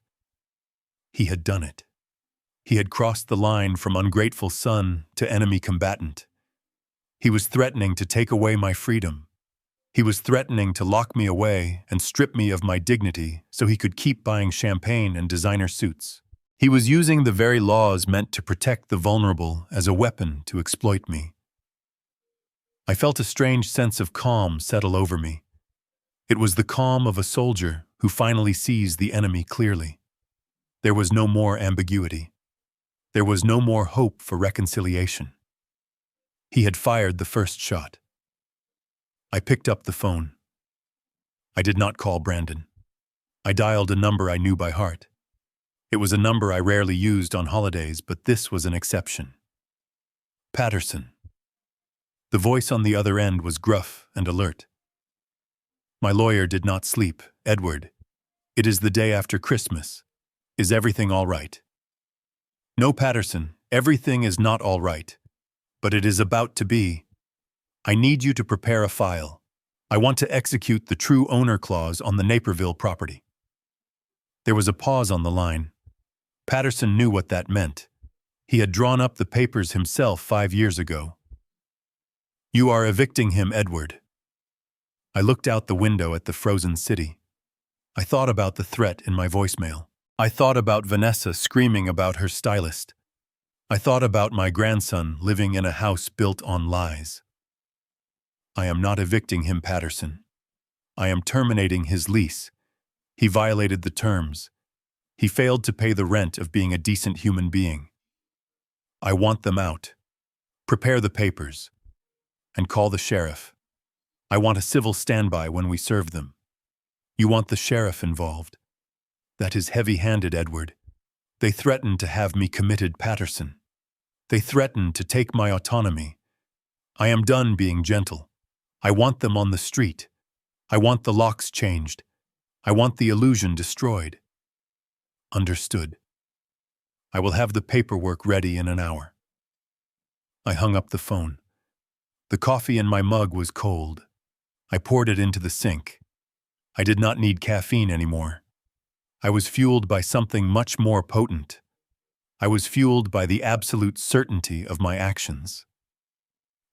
He had done it. He had crossed the line from ungrateful son to enemy combatant. He was threatening to take away my freedom. He was threatening to lock me away and strip me of my dignity so he could keep buying champagne and designer suits. He was using the very laws meant to protect the vulnerable as a weapon to exploit me. I felt a strange sense of calm settle over me. It was the calm of a soldier who finally sees the enemy clearly. There was no more ambiguity. There was no more hope for reconciliation. He had fired the first shot. I picked up the phone. I did not call Brandon. I dialed a number I knew by heart. It was a number I rarely used on holidays, but this was an exception. Patterson. The voice on the other end was gruff and alert. My lawyer did not sleep. Edward. It is the day after Christmas. Is everything all right? No, Patterson, everything is not all right. But it is about to be. I need you to prepare a file. I want to execute the true owner clause on the Naperville property. There was a pause on the line. Patterson knew what that meant. He had drawn up the papers himself 5 years ago. You are evicting him, Edward. I looked out the window at the frozen city. I thought about the threat in my voicemail. I thought about Vanessa screaming about her stylist. I thought about my grandson living in a house built on lies. I am not evicting him, Patterson. I am terminating his lease. He violated the terms. He failed to pay the rent of being a decent human being. I want them out. Prepare the papers. And call the sheriff. I want a civil standby when we serve them. You want the sheriff involved. That is heavy-handed, Edward. They threaten to have me committed, Patterson. They threaten to take my autonomy. I am done being gentle. I want them on the street. I want the locks changed. I want the illusion destroyed. Understood. I will have the paperwork ready in an hour. I hung up the phone. The coffee in my mug was cold. I poured it into the sink. I did not need caffeine anymore. I was fueled by something much more potent. I was fueled by the absolute certainty of my actions.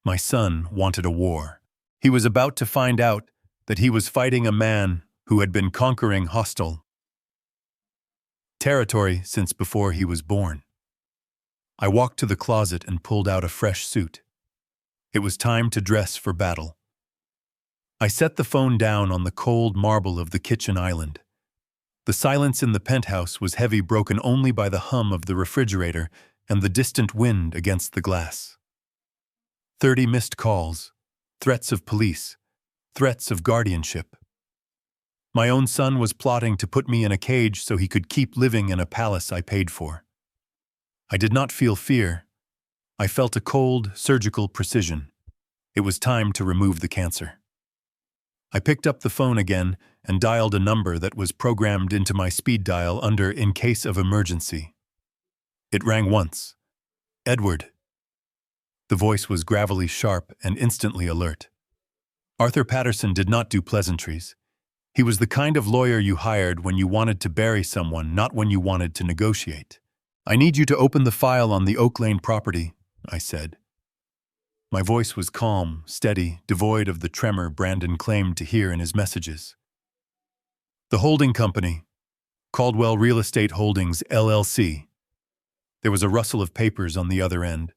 My son wanted a war. He was about to find out that he was fighting a man who had been conquering hostile territory since before he was born. I walked to the closet and pulled out a fresh suit. It was time to dress for battle. I set the phone down on the cold marble of the kitchen island. The silence in the penthouse was heavy, broken only by the hum of the refrigerator and the distant wind against the glass. 30 missed calls, threats of police, threats of guardianship. My own son was plotting to put me in a cage so he could keep living in a palace I paid for. I did not feel fear. I felt a cold, surgical precision. It was time to remove the cancer. I picked up the phone again and dialed a number that was programmed into my speed dial under "in case of emergency." It rang once. "Edward." The voice was gravelly sharp and instantly alert. Arthur Patterson did not do pleasantries. He was the kind of lawyer you hired when you wanted to bury someone, not when you wanted to negotiate. "I need you to open the file on the Oak Lane property," I said. My voice was calm, steady, devoid of the tremor Brandon claimed to hear in his messages. "The holding company, Caldwell Real Estate Holdings, LLC. There was a rustle of papers on the other end,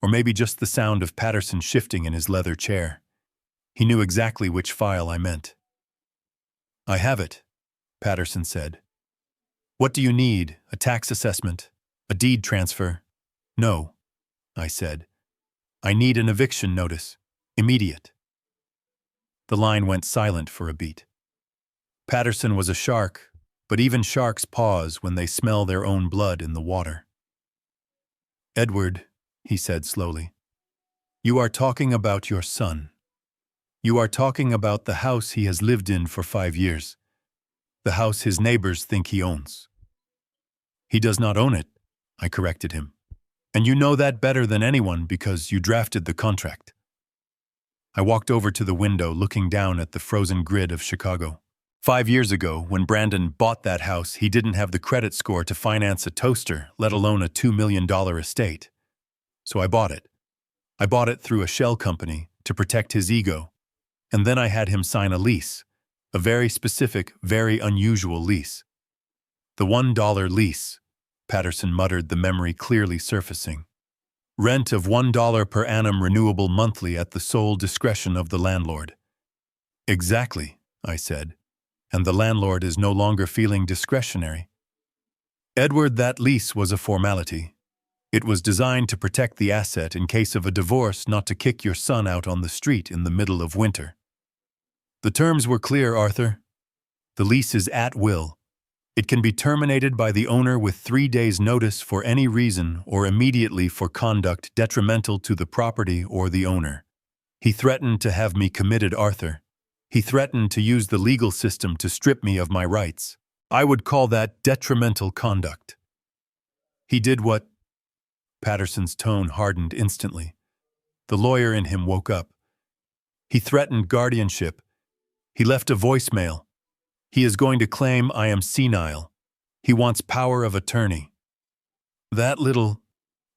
or maybe just the sound of Patterson shifting in his leather chair. He knew exactly which file I meant. "I have it," Patterson said. "What do you need? A tax assessment? A deed transfer?" "No," I said. "I need an eviction notice. Immediate." The line went silent for a beat. Patterson was a shark, but even sharks pause when they smell their own blood in the water. "Edward," he said slowly, "you are talking about your son. You are talking about the house he has lived in for 5 years. The house his neighbors think he owns." "He does not own it," I corrected him. "And you know that better than anyone because you drafted the contract." I walked over to the window, looking down at the frozen grid of Chicago. 5 years ago, when Brandon bought that house, he didn't have the credit score to finance a toaster, let alone a $2 million estate. So I bought it. I bought it through a shell company to protect his ego. And then I had him sign a lease, a very specific, very unusual lease. The $1 lease, Patterson muttered, the memory clearly surfacing. Rent of $1 per annum, renewable monthly at the sole discretion of the landlord. "Exactly," I said, "and the landlord is no longer feeling discretionary." "Edward, that lease was a formality. It was designed to protect the asset in case of a divorce, not to kick your son out on the street in the middle of winter." "The terms were clear, Arthur. The lease is at will. It can be terminated by the owner with 3 days' notice for any reason or immediately for conduct detrimental to the property or the owner. He threatened to have me committed, Arthur. He threatened to use the legal system to strip me of my rights. I would call that detrimental conduct." "He did what?" Patterson's tone hardened instantly. The lawyer in him woke up. "He threatened guardianship. He left a voicemail. He is going to claim I am senile. He wants power of attorney." "That little—"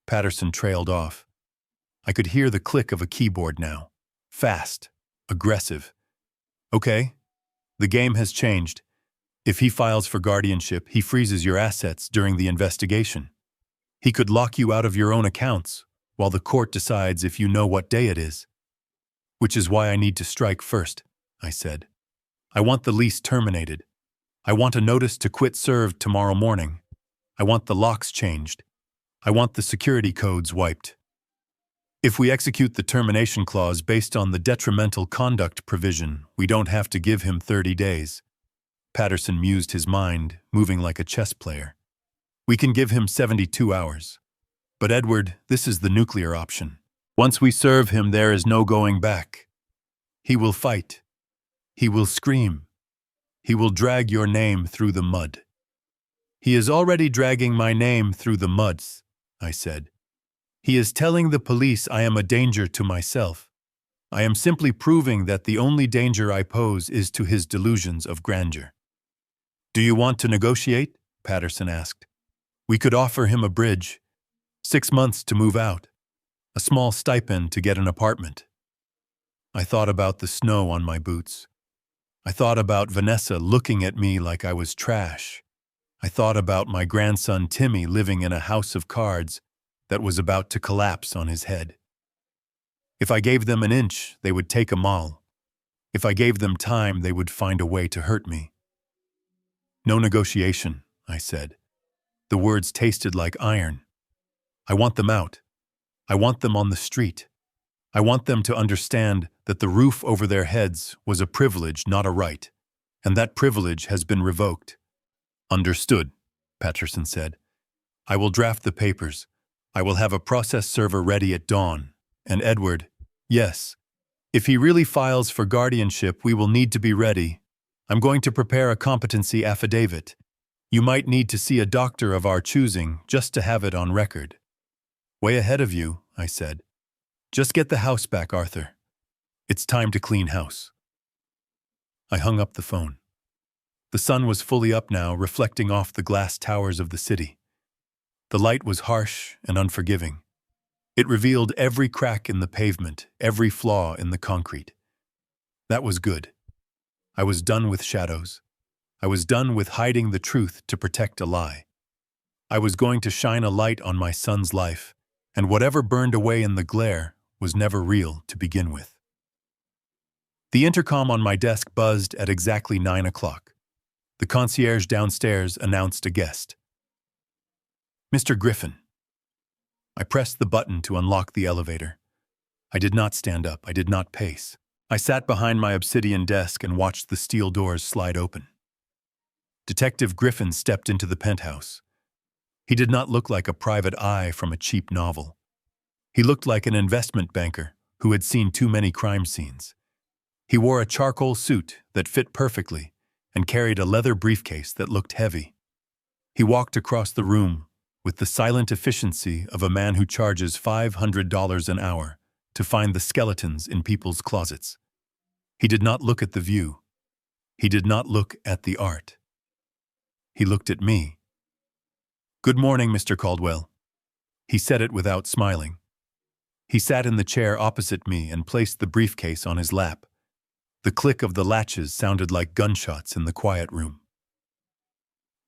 Patterson trailed off. I could hear the click of a keyboard now. Fast. Aggressive. "Okay. The game has changed. If he files for guardianship, he freezes your assets during the investigation. He could lock you out of your own accounts while the court decides if you know what day it is. Which is why I need to strike first," I said. "I want the lease terminated. I want a notice to quit served tomorrow morning. I want the locks changed. I want the security codes wiped. If we execute the termination clause based on the detrimental conduct provision, we don't have to give him 30 days. Patterson mused his mind, moving like a chess player. "We can give him 72 hours. But Edward, this is the nuclear option. Once we serve him, there is no going back. He will fight. He will scream. He will drag your name through the mud." "He is already dragging my name through the muds," I said. "He is telling the police I am a danger to myself. I am simply proving that the only danger I pose is to his delusions of grandeur. Do you want to negotiate? Patterson asked. We could offer him a bridge, 6 months to move out, a small stipend to get an apartment. I thought about the snow on my boots. I thought about Vanessa looking at me like I was trash. I thought about my grandson Timmy living in a house of cards that was about to collapse on his head. If I gave them an inch, they would take a mile. If I gave them time, they would find a way to hurt me. No negotiation, I said. The words tasted like iron. I want them out. I want them on the street. I want them to understand that the roof over their heads was a privilege, not a right, and that privilege has been revoked. Understood, Patterson said. I will draft the papers. I will have a process server ready at dawn. And Edward, yes, if he really files for guardianship, we will need to be ready. I'm going to prepare a competency affidavit. You might need to see a doctor of our choosing just to have it on record. Way ahead of you, I said. Just get the house back, Arthur. It's time to clean house. I hung up the phone. The sun was fully up now, reflecting off the glass towers of the city. The light was harsh and unforgiving. It revealed every crack in the pavement, every flaw in the concrete. That was good. I was done with shadows. I was done with hiding the truth to protect a lie. I was going to shine a light on my son's life, and whatever burned away in the glare was never real to begin with. The intercom on my desk buzzed at exactly 9 o'clock. The concierge downstairs announced a guest. Mr. Griffin. I pressed the button to unlock the elevator. I did not stand up. I did not pace. I sat behind my obsidian desk and watched the steel doors slide open. Detective Griffin stepped into the penthouse. He did not look like a private eye from a cheap novel. He looked like an investment banker who had seen too many crime scenes. He wore a charcoal suit that fit perfectly and carried a leather briefcase that looked heavy. He walked across the room with the silent efficiency of a man who charges $500 an hour to find the skeletons in people's closets. He did not look at the view. He did not look at the art. He looked at me. Good morning, Mr. Caldwell. He said it without smiling. He sat in the chair opposite me and placed the briefcase on his lap. The click of the latches sounded like gunshots in the quiet room.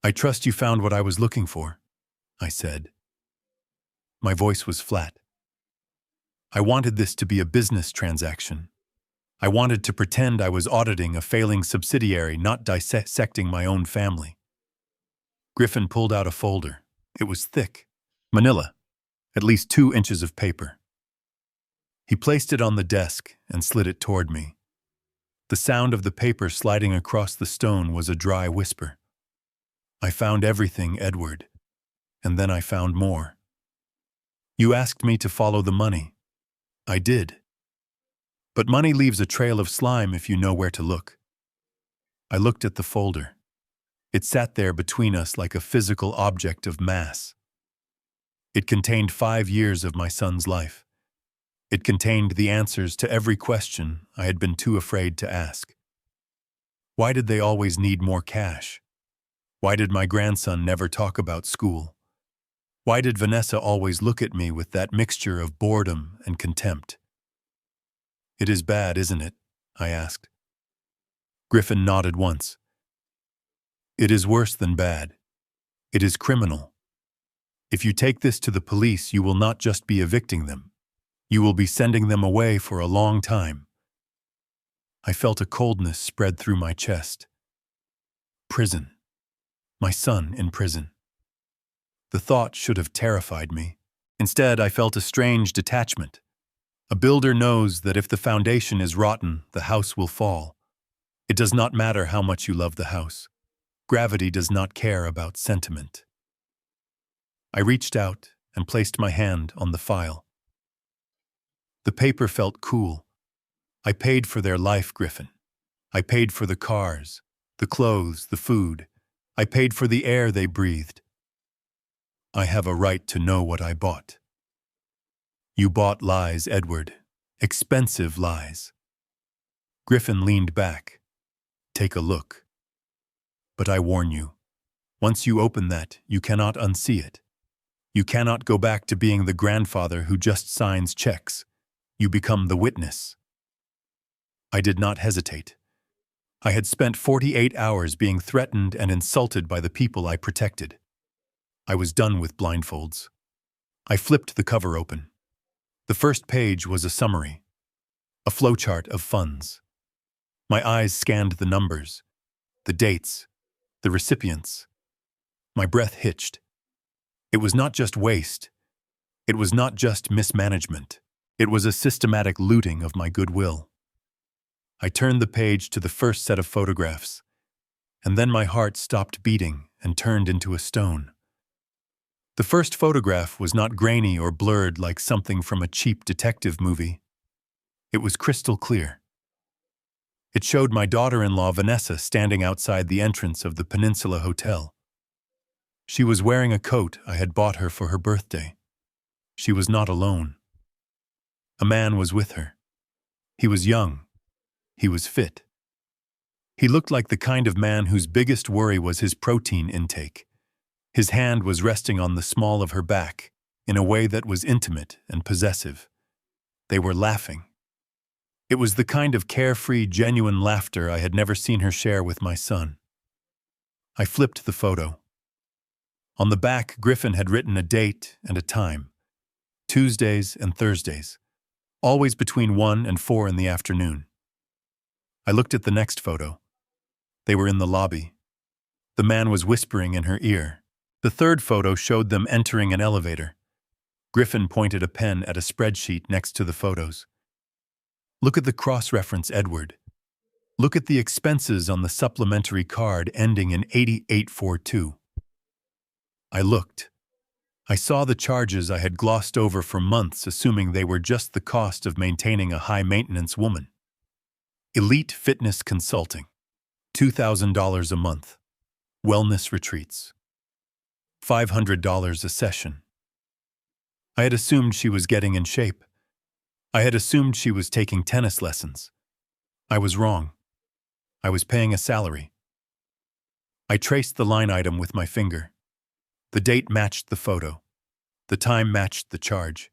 I trust you found what I was looking for, I said. My voice was flat. I wanted this to be a business transaction. I wanted to pretend I was auditing a failing subsidiary, not dissecting my own family. Griffin pulled out a folder. It was thick, manila, at least 2 inches of paper. He placed it on the desk and slid it toward me. The sound of the paper sliding across the stone was a dry whisper. I found everything, Edward, and then I found more. You asked me to follow the money. I did. But money leaves a trail of slime if you know where to look. I looked at the folder. It sat there between us like a physical object of mass. It contained 5 years of my son's life. It contained the answers to every question I had been too afraid to ask. Why did they always need more cash? Why did my grandson never talk about school? Why did Vanessa always look at me with that mixture of boredom and contempt? It is bad, isn't it? I asked. Griffin nodded once. It is worse than bad. It is criminal. If you take this to the police, you will not just be evicting them. You will be sending them away for a long time. I felt a coldness spread through my chest. Prison. My son in prison. The thought should have terrified me. Instead, I felt a strange detachment. A builder knows that if the foundation is rotten, the house will fall. It does not matter how much you love the house. Gravity does not care about sentiment. I reached out and placed my hand on the file. The paper felt cool. I paid for their life, Griffin. I paid for the cars, the clothes, the food. I paid for the air they breathed. I have a right to know what I bought. You bought lies, Edward. Expensive lies. Griffin leaned back. Take a look. But I warn you, once you open that, you cannot unsee it. You cannot go back to being the grandfather who just signs checks. You become the witness. I did not hesitate. I had spent 48 hours being threatened and insulted by the people I protected. I was done with blindfolds. I flipped the cover open. The first page was a summary, a flowchart of funds. My eyes scanned the numbers, the dates, the recipients. My breath hitched. It was not just waste. It was not just mismanagement. It was a systematic looting of my goodwill. I turned the page to the first set of photographs, and then my heart stopped beating and turned into a stone. The first photograph was not grainy or blurred like something from a cheap detective movie. It was crystal clear. It showed my daughter-in-law Vanessa standing outside the entrance of the Peninsula Hotel. She was wearing a coat I had bought her for her birthday. She was not alone. A man was with her. He was young. He was fit. He looked like the kind of man whose biggest worry was his protein intake. His hand was resting on the small of her back in a way that was intimate and possessive. They were laughing. It was the kind of carefree, genuine laughter I had never seen her share with my son. I flipped the photo. On the back, Griffin had written a date and a time, Tuesdays and Thursdays, always between 1 and 4 in the afternoon. I looked at the next photo. They were in the lobby. The man was whispering in her ear. The third photo showed them entering an elevator. Griffin pointed a pen at a spreadsheet next to the photos. Look at the cross-reference, Edward. Look at the expenses on the supplementary card ending in 8842. I looked. I saw the charges I had glossed over for months, assuming they were just the cost of maintaining a high-maintenance woman. Elite Fitness Consulting, $2,000 a month. Wellness retreats, $500 a session. I had assumed she was getting in shape. I had assumed she was taking tennis lessons. I was wrong. I was paying a salary. I traced the line item with my finger. The date matched the photo. The time matched the charge.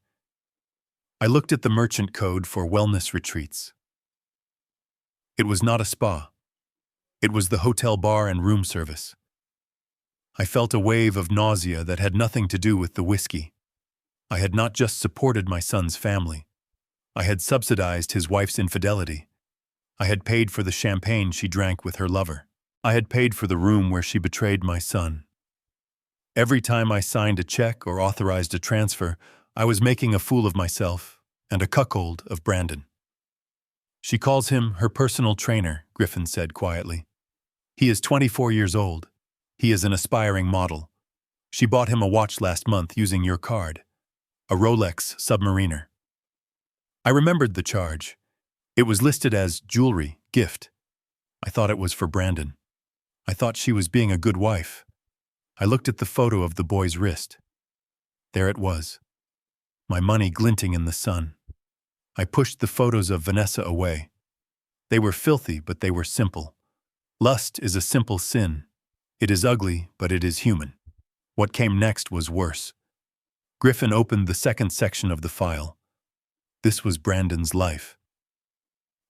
I looked at the merchant code for wellness retreats. It was not a spa. It was the hotel bar and room service. I felt a wave of nausea that had nothing to do with the whiskey. I had not just supported my son's family. I had subsidized his wife's infidelity. I had paid for the champagne she drank with her lover. I had paid for the room where she betrayed my son. Every time I signed a check or authorized a transfer, I was making a fool of myself and a cuckold of Brandon. She calls him her personal trainer, Griffin said quietly. He is 24 years old. He is an aspiring model. She bought him a watch last month using your card, a Rolex Submariner. I remembered the charge. It was listed as jewelry, gift. I thought it was for Brandon. I thought she was being a good wife. I looked at the photo of the boy's wrist. There it was, my money glinting in the sun. I pushed the photos of Vanessa away. They were filthy, but they were simple. Lust is a simple sin. It is ugly, but it is human. What came next was worse. Griffin opened the second section of the file. This was Brandon's life.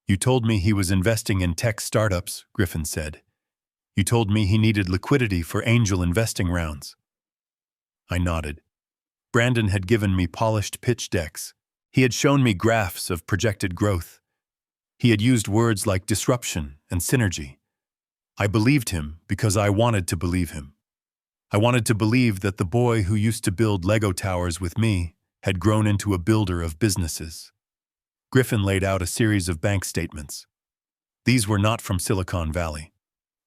You told me he was investing in tech startups, Griffin said. You told me he needed liquidity for angel investing rounds. I nodded. Brandon had given me polished pitch decks. He had shown me graphs of projected growth. He had used words like disruption and synergy. I believed him because I wanted to believe him. I wanted to believe that the boy who used to build Lego towers with me had grown into a builder of businesses. Griffin laid out a series of bank statements. These were not from Silicon Valley.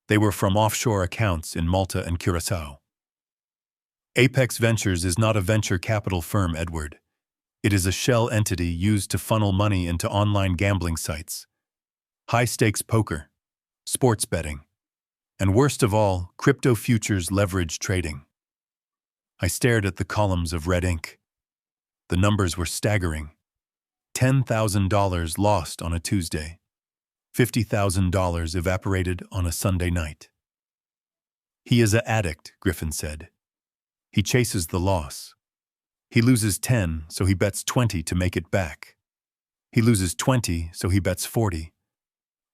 They were from offshore accounts in Malta and Curaçao. Apex Ventures is not a venture capital firm, Edward. It is a shell entity used to funnel money into online gambling sites, high-stakes poker, sports betting, and worst of all, crypto futures leverage trading. I stared at the columns of red ink. The numbers were staggering. $10,000 lost on a Tuesday. $50,000 evaporated on a Sunday night. He is an addict, Griffin said. He chases the loss. He loses 10, so he bets 20 to make it back. He loses 20, so he bets 40.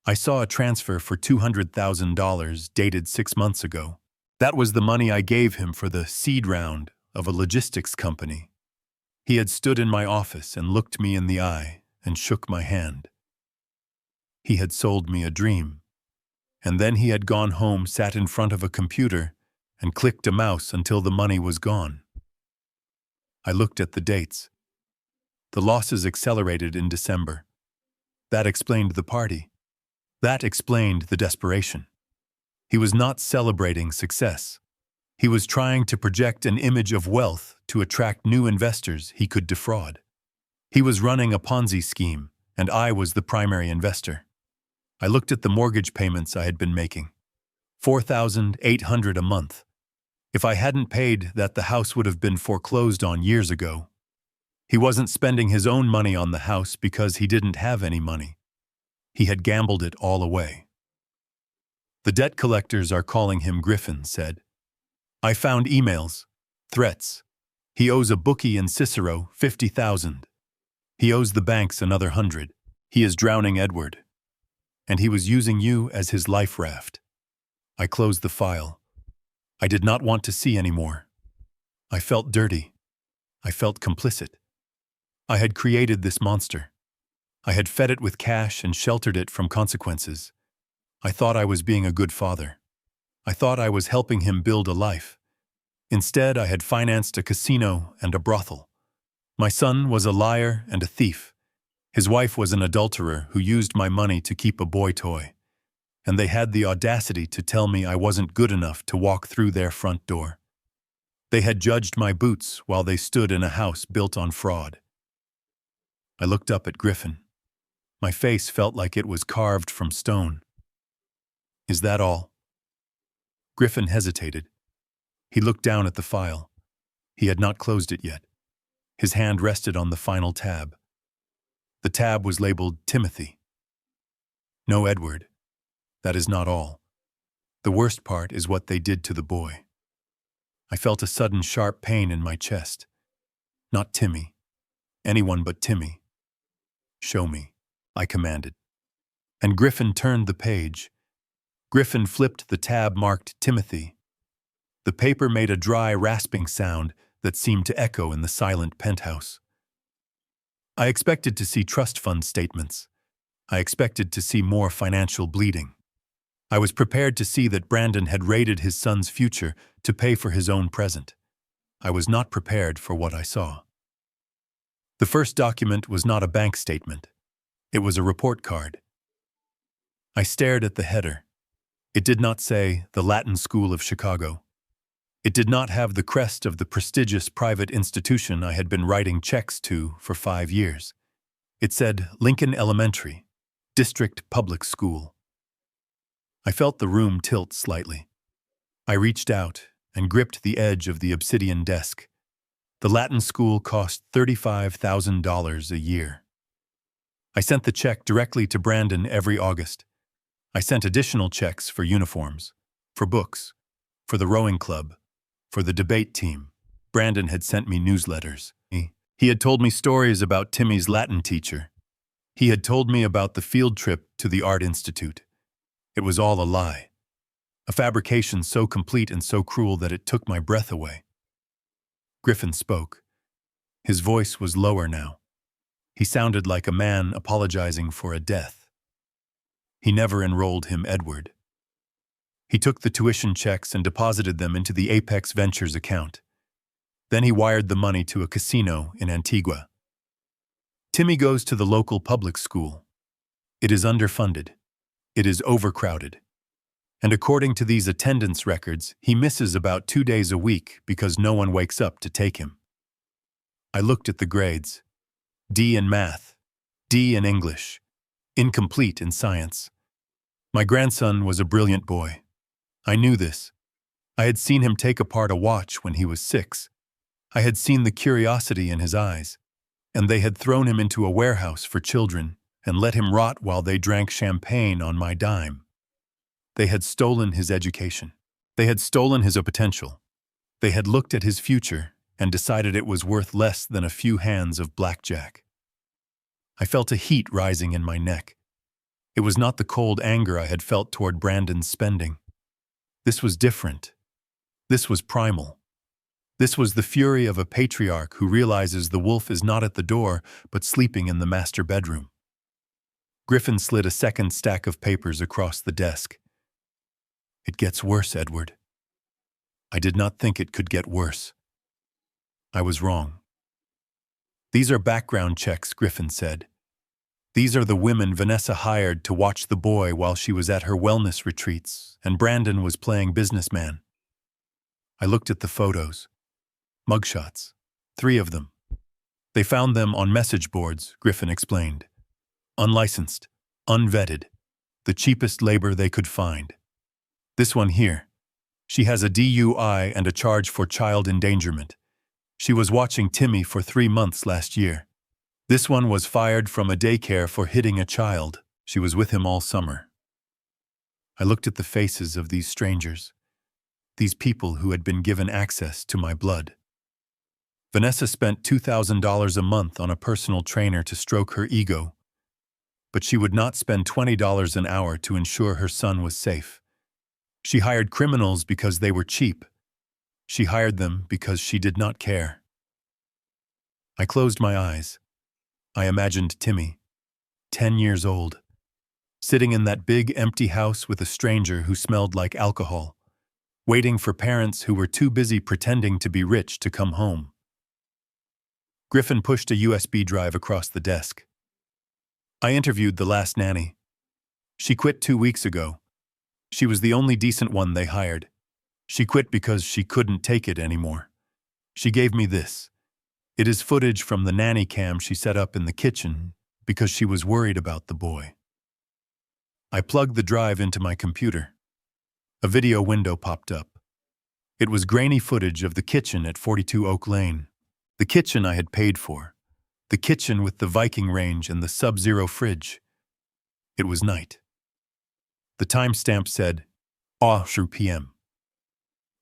I saw a transfer for $200,000 dated 6 months ago. That was the money I gave him for the seed round of a logistics company. He had stood in my office and looked me in the eye and shook my hand. He had sold me a dream. And then he had gone home, sat in front of a computer, and clicked a mouse until the money was gone. I looked at the dates. The losses accelerated in December. That explained the party. That explained the desperation. He was not celebrating success. He was trying to project an image of wealth to attract new investors he could defraud. He was running a Ponzi scheme, and I was the primary investor. I looked at the mortgage payments I had been making. $4,800 a month. If I hadn't paid that, the house would have been foreclosed on years ago. He wasn't spending his own money on the house because he didn't have any money. He had gambled it all away. The debt collectors are calling him, Griffin said. I found emails, threats. He owes a bookie in Cicero $50,000. He owes the banks another 100. He is drowning Edward. And he was using you as his life raft. I closed the file. I did not want to see anymore. I felt dirty. I felt complicit. I had created this monster. I had fed it with cash and sheltered it from consequences. I thought I was being a good father. I thought I was helping him build a life. Instead, I had financed a casino and a brothel. My son was a liar and a thief. His wife was an adulterer who used my money to keep a boy toy. And they had the audacity to tell me I wasn't good enough to walk through their front door. They had judged my boots while they stood in a house built on fraud. I looked up at Griffin. My face felt like it was carved from stone. Is that all? Griffin hesitated. He looked down at the file. He had not closed it yet. His hand rested on the final tab. The tab was labeled Timothy. No, Edward. That is not all. The worst part is what they did to the boy. I felt a sudden sharp pain in my chest. Not Timmy. Anyone but Timmy. Show me, I commanded. And Griffin turned the page. Griffin flipped the tab marked Timothy. The paper made a dry, rasping sound that seemed to echo in the silent penthouse. I expected to see trust fund statements. I expected to see more financial bleeding. I was prepared to see that Brandon had raided his son's future to pay for his own present. I was not prepared for what I saw. The first document was not a bank statement. It was a report card. I stared at the header. It did not say the Latin School of Chicago. It did not have the crest of the prestigious private institution I had been writing checks to for 5 years. It said Lincoln Elementary, District Public School. I felt the room tilt slightly. I reached out and gripped the edge of the obsidian desk. The Latin school cost $35,000 a year. I sent the check directly to Brandon every August. I sent additional checks for uniforms, for books, for the rowing club, for the debate team. Brandon had sent me newsletters. He had told me stories about Timmy's Latin teacher. He had told me about the field trip to the Art Institute. It was all a lie. A fabrication so complete and so cruel that it took my breath away. Griffin spoke. His voice was lower now. He sounded like a man apologizing for a death. He never enrolled him, Edward. He took the tuition checks and deposited them into the Apex Ventures account. Then he wired the money to a casino in Antigua. Timmy goes to the local public school. It is underfunded. It is overcrowded. And according to these attendance records, he misses about 2 days a week because no one wakes up to take him. I looked at the grades. D in math, D in English, incomplete in science. My grandson was a brilliant boy. I knew this. I had seen him take apart a watch when he was 6. I had seen the curiosity in his eyes. And they had thrown him into a warehouse for children and let him rot while they drank champagne on my dime. They had stolen his education. They had stolen his potential. They had looked at his future and decided it was worth less than a few hands of blackjack. I felt a heat rising in my neck. It was not the cold anger I had felt toward Brandon's spending. This was different. This was primal. This was the fury of a patriarch who realizes the wolf is not at the door, but sleeping in the master bedroom. Griffin slid a second stack of papers across the desk. It gets worse, Edward. I did not think it could get worse. I was wrong. These are background checks, Griffin said. These are the women Vanessa hired to watch the boy while she was at her wellness retreats, and Brandon was playing businessman. I looked at the photos. Mugshots. 3 of them. They found them on message boards, Griffin explained. Unlicensed, unvetted, the cheapest labor they could find. This one here. She has a DUI and a charge for child endangerment. She was watching Timmy for 3 months last year. This one was fired from a daycare for hitting a child. She was with him all summer. I looked at the faces of these strangers, these people who had been given access to my blood. Vanessa spent $2,000 a month on a personal trainer to stroke her ego, but she would not spend $20 an hour to ensure her son was safe. She hired criminals because they were cheap. She hired them because she did not care. I closed my eyes. I imagined Timmy, 10 years old, sitting in that big empty house with a stranger who smelled like alcohol, waiting for parents who were too busy pretending to be rich to come home. Griffin pushed a USB drive across the desk. I interviewed the last nanny. She quit 2 weeks ago. She was the only decent one they hired. She quit because she couldn't take it anymore. She gave me this. It is footage from the nanny cam she set up in the kitchen because she was worried about the boy. I plugged the drive into my computer. A video window popped up. It was grainy footage of the kitchen at 42 Oak Lane. The kitchen I had paid for. The kitchen with the Viking range and the Sub-Zero fridge. It was night. The timestamp said, 3 p.m.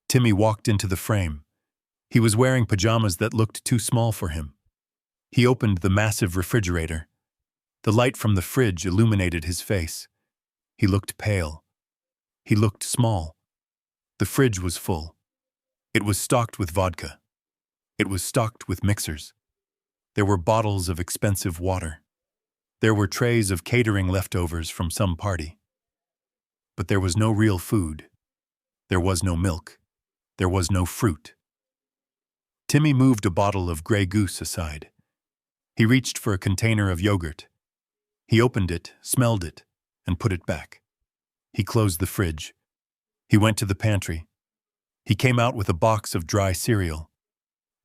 Timmy walked into the frame. He was wearing pajamas that looked too small for him. He opened the massive refrigerator. The light from the fridge illuminated his face. He looked pale. He looked small. The fridge was full. It was stocked with vodka. It was stocked with mixers. There were bottles of expensive water. There were trays of catering leftovers from some party. But there was no real food. There was no milk. There was no fruit. Timmy moved a bottle of Grey Goose aside. He reached for a container of yogurt. He opened it, smelled it, and put it back. He closed the fridge. He went to the pantry. He came out with a box of dry cereal.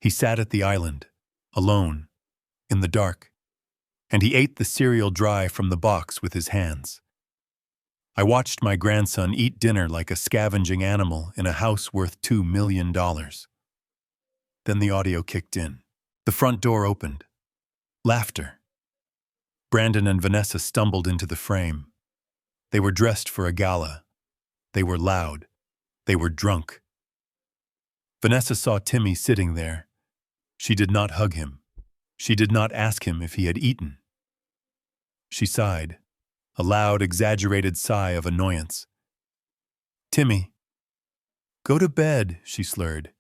He sat at the island, alone, in the dark, and he ate the cereal dry from the box with his hands. I watched my grandson eat dinner like a scavenging animal in a house worth $2 million. Then the audio kicked in. The front door opened. Laughter. Brandon and Vanessa stumbled into the frame. They were dressed for a gala. They were loud. They were drunk. Vanessa saw Timmy sitting there. She did not hug him. She did not ask him if he had eaten. She sighed, a loud, exaggerated sigh of annoyance. Timmy. Go to bed, she slurred.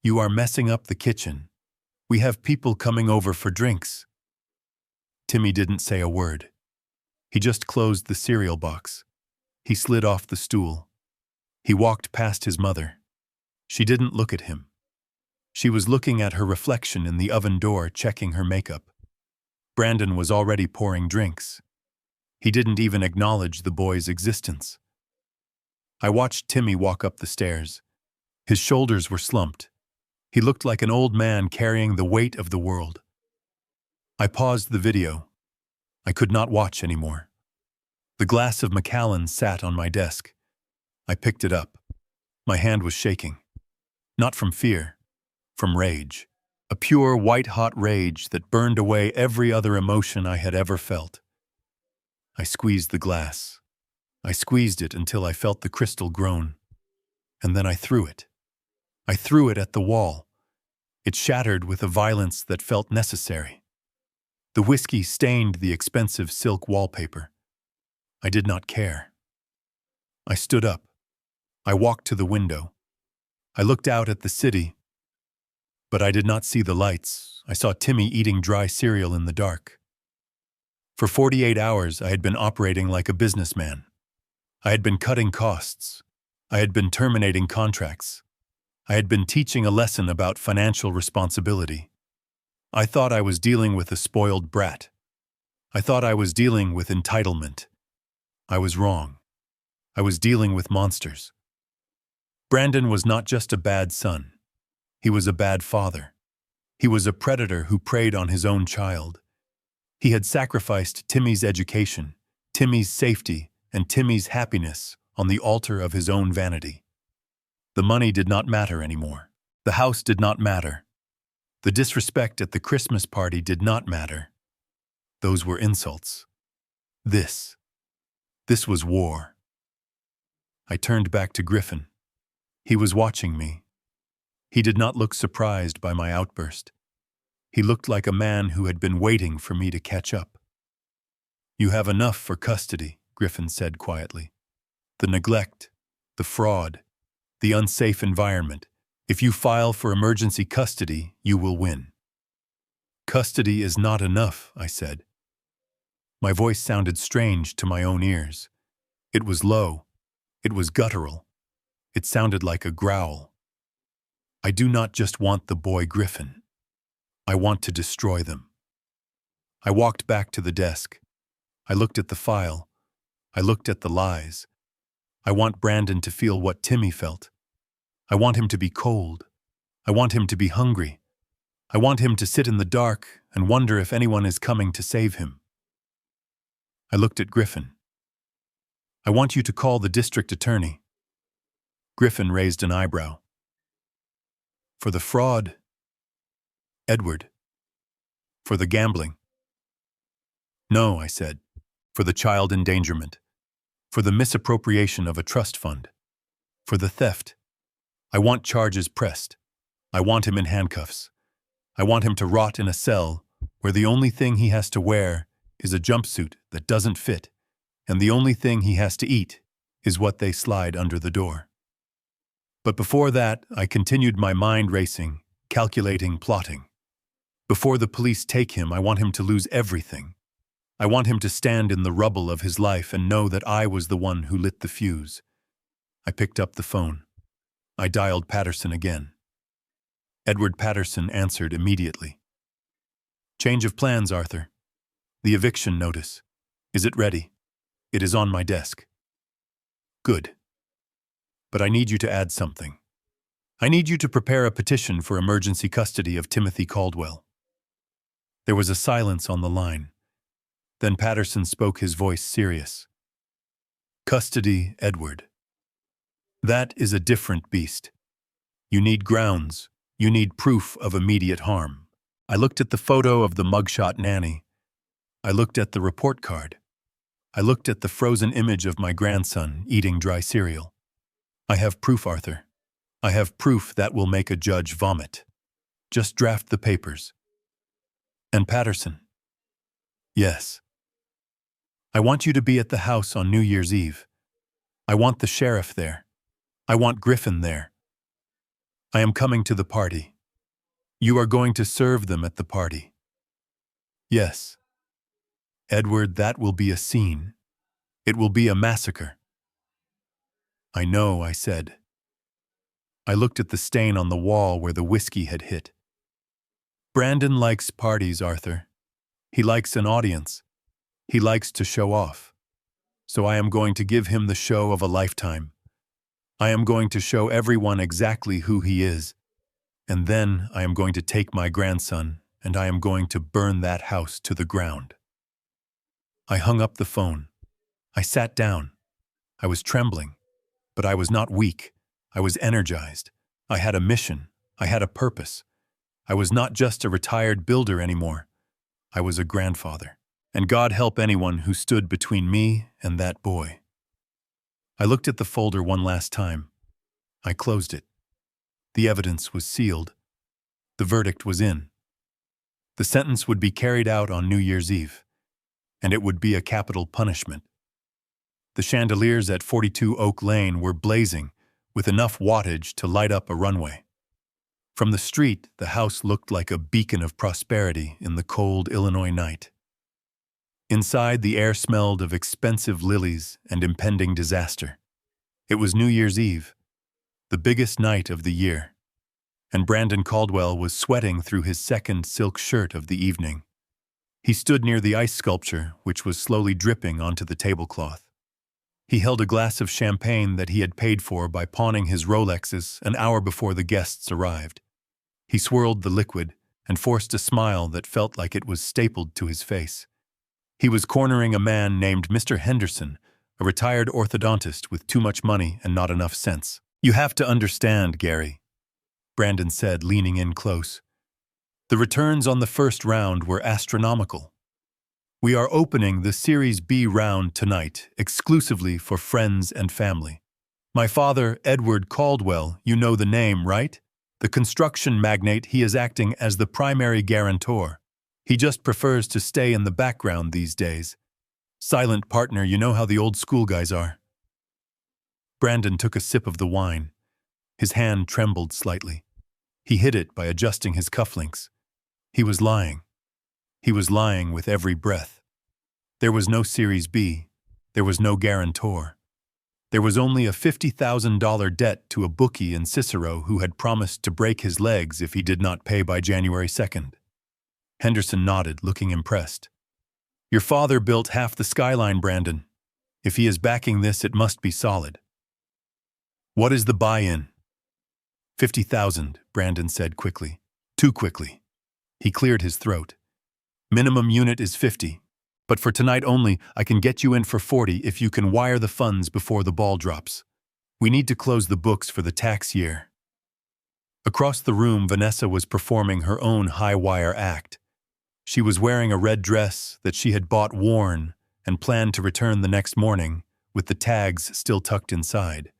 You are messing up the kitchen. We have people coming over for drinks. Timmy didn't say a word. He just closed the cereal box. He slid off the stool. He walked past his mother. She didn't look at him. She was looking at her reflection in the oven door, checking her makeup. Brandon was already pouring drinks. He didn't even acknowledge the boy's existence. I watched Timmy walk up the stairs. His shoulders were slumped. He looked like an old man carrying the weight of the world. I paused the video. I could not watch anymore. The glass of Macallan sat on my desk. I picked it up. My hand was shaking. Not from fear, from rage. a pure white-hot rage that burned away every other emotion I had ever felt. I squeezed the glass. I squeezed it until I felt the crystal groan. And then I threw it. I threw it at the wall. It shattered with a violence that felt necessary. The whiskey stained the expensive silk wallpaper. I did not care. I stood up. I walked to the window. I looked out at the city, but I did not see the lights. I saw Timmy eating dry cereal in the dark. For 48 hours, I had been operating like a businessman. I had been cutting costs. I had been terminating contracts. I had been teaching a lesson about financial responsibility. I thought I was dealing with a spoiled brat. I thought I was dealing with entitlement. I was wrong. I was dealing with monsters. Brandon was not just a bad son. He was a bad father. He was a predator who preyed on his own child. He had sacrificed Timmy's education, Timmy's safety, and Timmy's happiness on the altar of his own vanity. The money did not matter anymore. The house did not matter. The disrespect at the Christmas party did not matter. Those were insults. This was war. I turned back to Griffin. He was watching me. He did not look surprised by my outburst. He looked like a man who had been waiting for me to catch up. "You have enough for custody," Griffin said quietly. "The neglect, the fraud, the unsafe environment. If you file for emergency custody, you will win." "Custody is not enough," I said. My voice sounded strange to my own ears. It was low. It was guttural. It sounded like a growl. "I do not just want the boy Griffin. I want to destroy them." I walked back to the desk. I looked at the file. I looked at the lies. I want Brandon to feel what Timmy felt. I want him to be cold. I want him to be hungry. I want him to sit in the dark and wonder if anyone is coming to save him. I looked at Griffin. "I want you to call the district attorney." Griffin raised an eyebrow. "For the fraud, Edward. For the gambling." "No," I said. "For the child endangerment. For the misappropriation of a trust fund. For the theft. I want charges pressed. I want him in handcuffs. I want him to rot in a cell where the only thing he has to wear is a jumpsuit that doesn't fit, and the only thing he has to eat is what they slide under the door." But before that, I continued my mind racing, calculating, plotting. Before the police take him, I want him to lose everything. I want him to stand in the rubble of his life and know that I was the one who lit the fuse. I picked up the phone. I dialed Patterson again. Edward Patterson answered immediately. "Change of plans, Arthur. The eviction notice. Is it ready? It is on my desk." "Good. But I need you to add something. I need you to prepare a petition for emergency custody of Timothy Caldwell." There was a silence on the line. Then Patterson spoke, his voice serious. "Custody, Edward. That is a different beast. You need grounds. You need proof of immediate harm." I looked at the photo of the mugshot nanny. I looked at the report card. I looked at the frozen image of my grandson eating dry cereal. "I have proof, Arthur. I have proof that will make a judge vomit. Just draft the papers." "And Patterson?" "Yes. I want you to be at the house on New Year's Eve. I want the sheriff there. I want Griffin there. I am coming to the party. You are going to serve them at the party." "Yes. Edward, that will be a scene. It will be a massacre." "I know," I said. I looked at the stain on the wall where the whiskey had hit. "Brandon likes parties, Arthur. He likes an audience. He likes to show off. So I am going to give him the show of a lifetime. I am going to show everyone exactly who he is. And then I am going to take my grandson and I am going to burn that house to the ground." I hung up the phone. I sat down. I was trembling, but I was not weak. I was energized. I had a mission. I had a purpose. I was not just a retired builder anymore. I was a grandfather. And God help anyone who stood between me and that boy. I looked at the folder one last time. I closed it. The evidence was sealed. The verdict was in. The sentence would be carried out on New Year's Eve, and it would be a capital punishment. The chandeliers at 42 Oak Lane were blazing, with enough wattage to light up a runway. From the street, the house looked like a beacon of prosperity in the cold Illinois night. Inside, the air smelled of expensive lilies and impending disaster. It was New Year's Eve, the biggest night of the year, and Brandon Caldwell was sweating through his second silk shirt of the evening. He stood near the ice sculpture, which was slowly dripping onto the tablecloth. He held a glass of champagne that he had paid for by pawning his Rolexes an hour before the guests arrived. He swirled the liquid and forced a smile that felt like it was stapled to his face. He was cornering a man named Mr. Henderson, a retired orthodontist with too much money and not enough sense. "You have to understand, Gary," Brandon said, leaning in close. "The returns on the first round were astronomical. We are opening the Series B round tonight exclusively for friends and family. My father, Edward Caldwell, you know the name, right? The construction magnate, he is acting as the primary guarantor. He just prefers to stay in the background these days. Silent partner, you know how the old school guys are." Brandon took a sip of the wine. His hand trembled slightly. He hid it by adjusting his cufflinks. He was lying. He was lying with every breath. There was no Series B. There was no guarantor. There was only a $50,000 debt to a bookie in Cicero who had promised to break his legs if he did not pay by January 2nd. Henderson nodded, looking impressed. "Your father built half the skyline, Brandon. If he is backing this, it must be solid." "What is the buy-in?" "50,000, Brandon said quickly. Too quickly. He cleared his throat. "Minimum unit is 50. But for tonight only, I can get you in for 40 if you can wire the funds before the ball drops. We need to close the books for the tax year." Across the room, Vanessa was performing her own high-wire act. She was wearing a red dress that she had bought worn and planned to return the next morning, with the tags still tucked inside.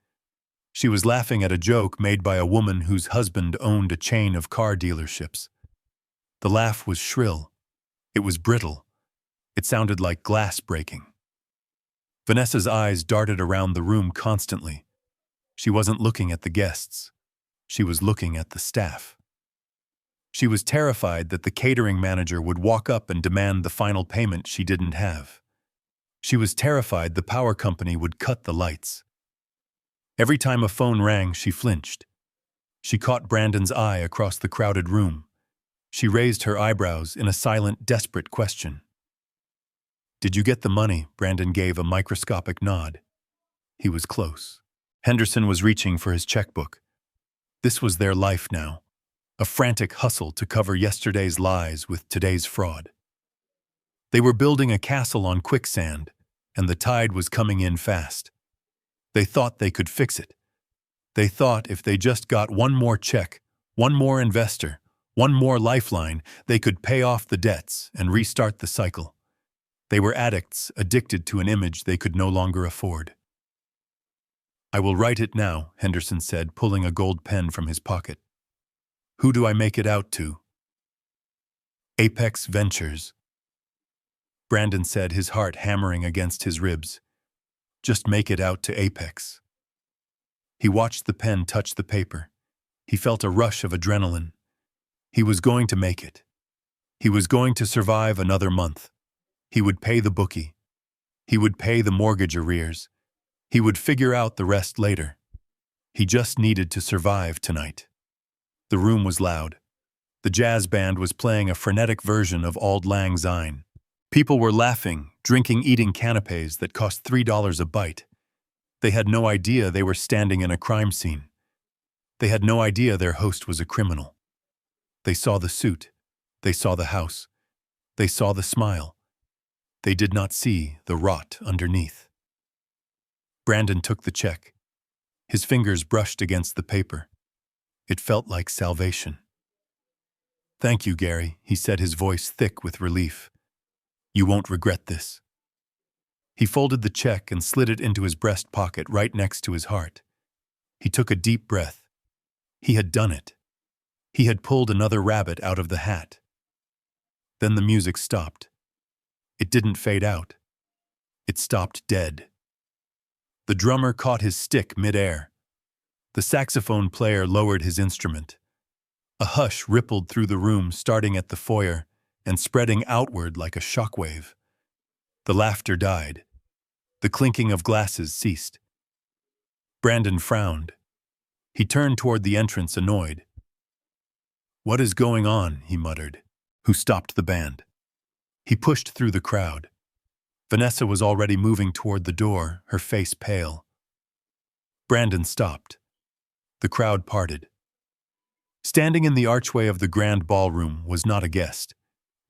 She was laughing at a joke made by a woman whose husband owned a chain of car dealerships. The laugh was shrill. It was brittle. It sounded like glass breaking. Vanessa's eyes darted around the room constantly. She wasn't looking at the guests. She was looking at the staff. She was terrified that the catering manager would walk up and demand the final payment she didn't have. She was terrified the power company would cut the lights. Every time a phone rang, she flinched. She caught Brandon's eye across the crowded room. She raised her eyebrows in a silent, desperate question. "Did you get the money?" Brandon gave a microscopic nod. He was close. Henderson was reaching for his checkbook. This was their life now. A frantic hustle to cover yesterday's lies with today's fraud. They were building a castle on quicksand, and the tide was coming in fast. They thought they could fix it. They thought if they just got one more check, one more investor, one more lifeline, they could pay off the debts and restart the cycle. They were addicts, addicted to an image they could no longer afford. "I will write it now," Henderson said, pulling a gold pen from his pocket. "Who do I make it out to?" "Apex Ventures," Brandon said, his heart hammering against his ribs. "Just make it out to Apex." He watched the pen touch the paper. He felt a rush of adrenaline. He was going to make it. He was going to survive another month. He would pay the bookie. He would pay the mortgage arrears. He would figure out the rest later. He just needed to survive tonight. The room was loud. The jazz band was playing a frenetic version of Auld Lang Syne. People were laughing, drinking, eating canapés that cost $3 a bite. They had no idea they were standing in a crime scene. They had no idea their host was a criminal. They saw the suit. They saw the house. They saw the smile. They did not see the rot underneath. Brandon took the check. His fingers brushed against the paper. It felt like salvation. Thank you, Gary, he said, his voice thick with relief. You won't regret this. He folded the check and slid it into his breast pocket right next to his heart. He took a deep breath. He had done it. He had pulled another rabbit out of the hat. Then the music stopped. It didn't fade out. It stopped dead. The drummer caught his stick mid-air. The saxophone player lowered his instrument. A hush rippled through the room, starting at the foyer and spreading outward like a shockwave. The laughter died. The clinking of glasses ceased. Brandon frowned. He turned toward the entrance, annoyed. "What is going on?" he muttered. "Who stopped the band?" He pushed through the crowd. Vanessa was already moving toward the door, her face pale. Brandon stopped. The crowd parted. Standing in the archway of the grand ballroom was not a guest.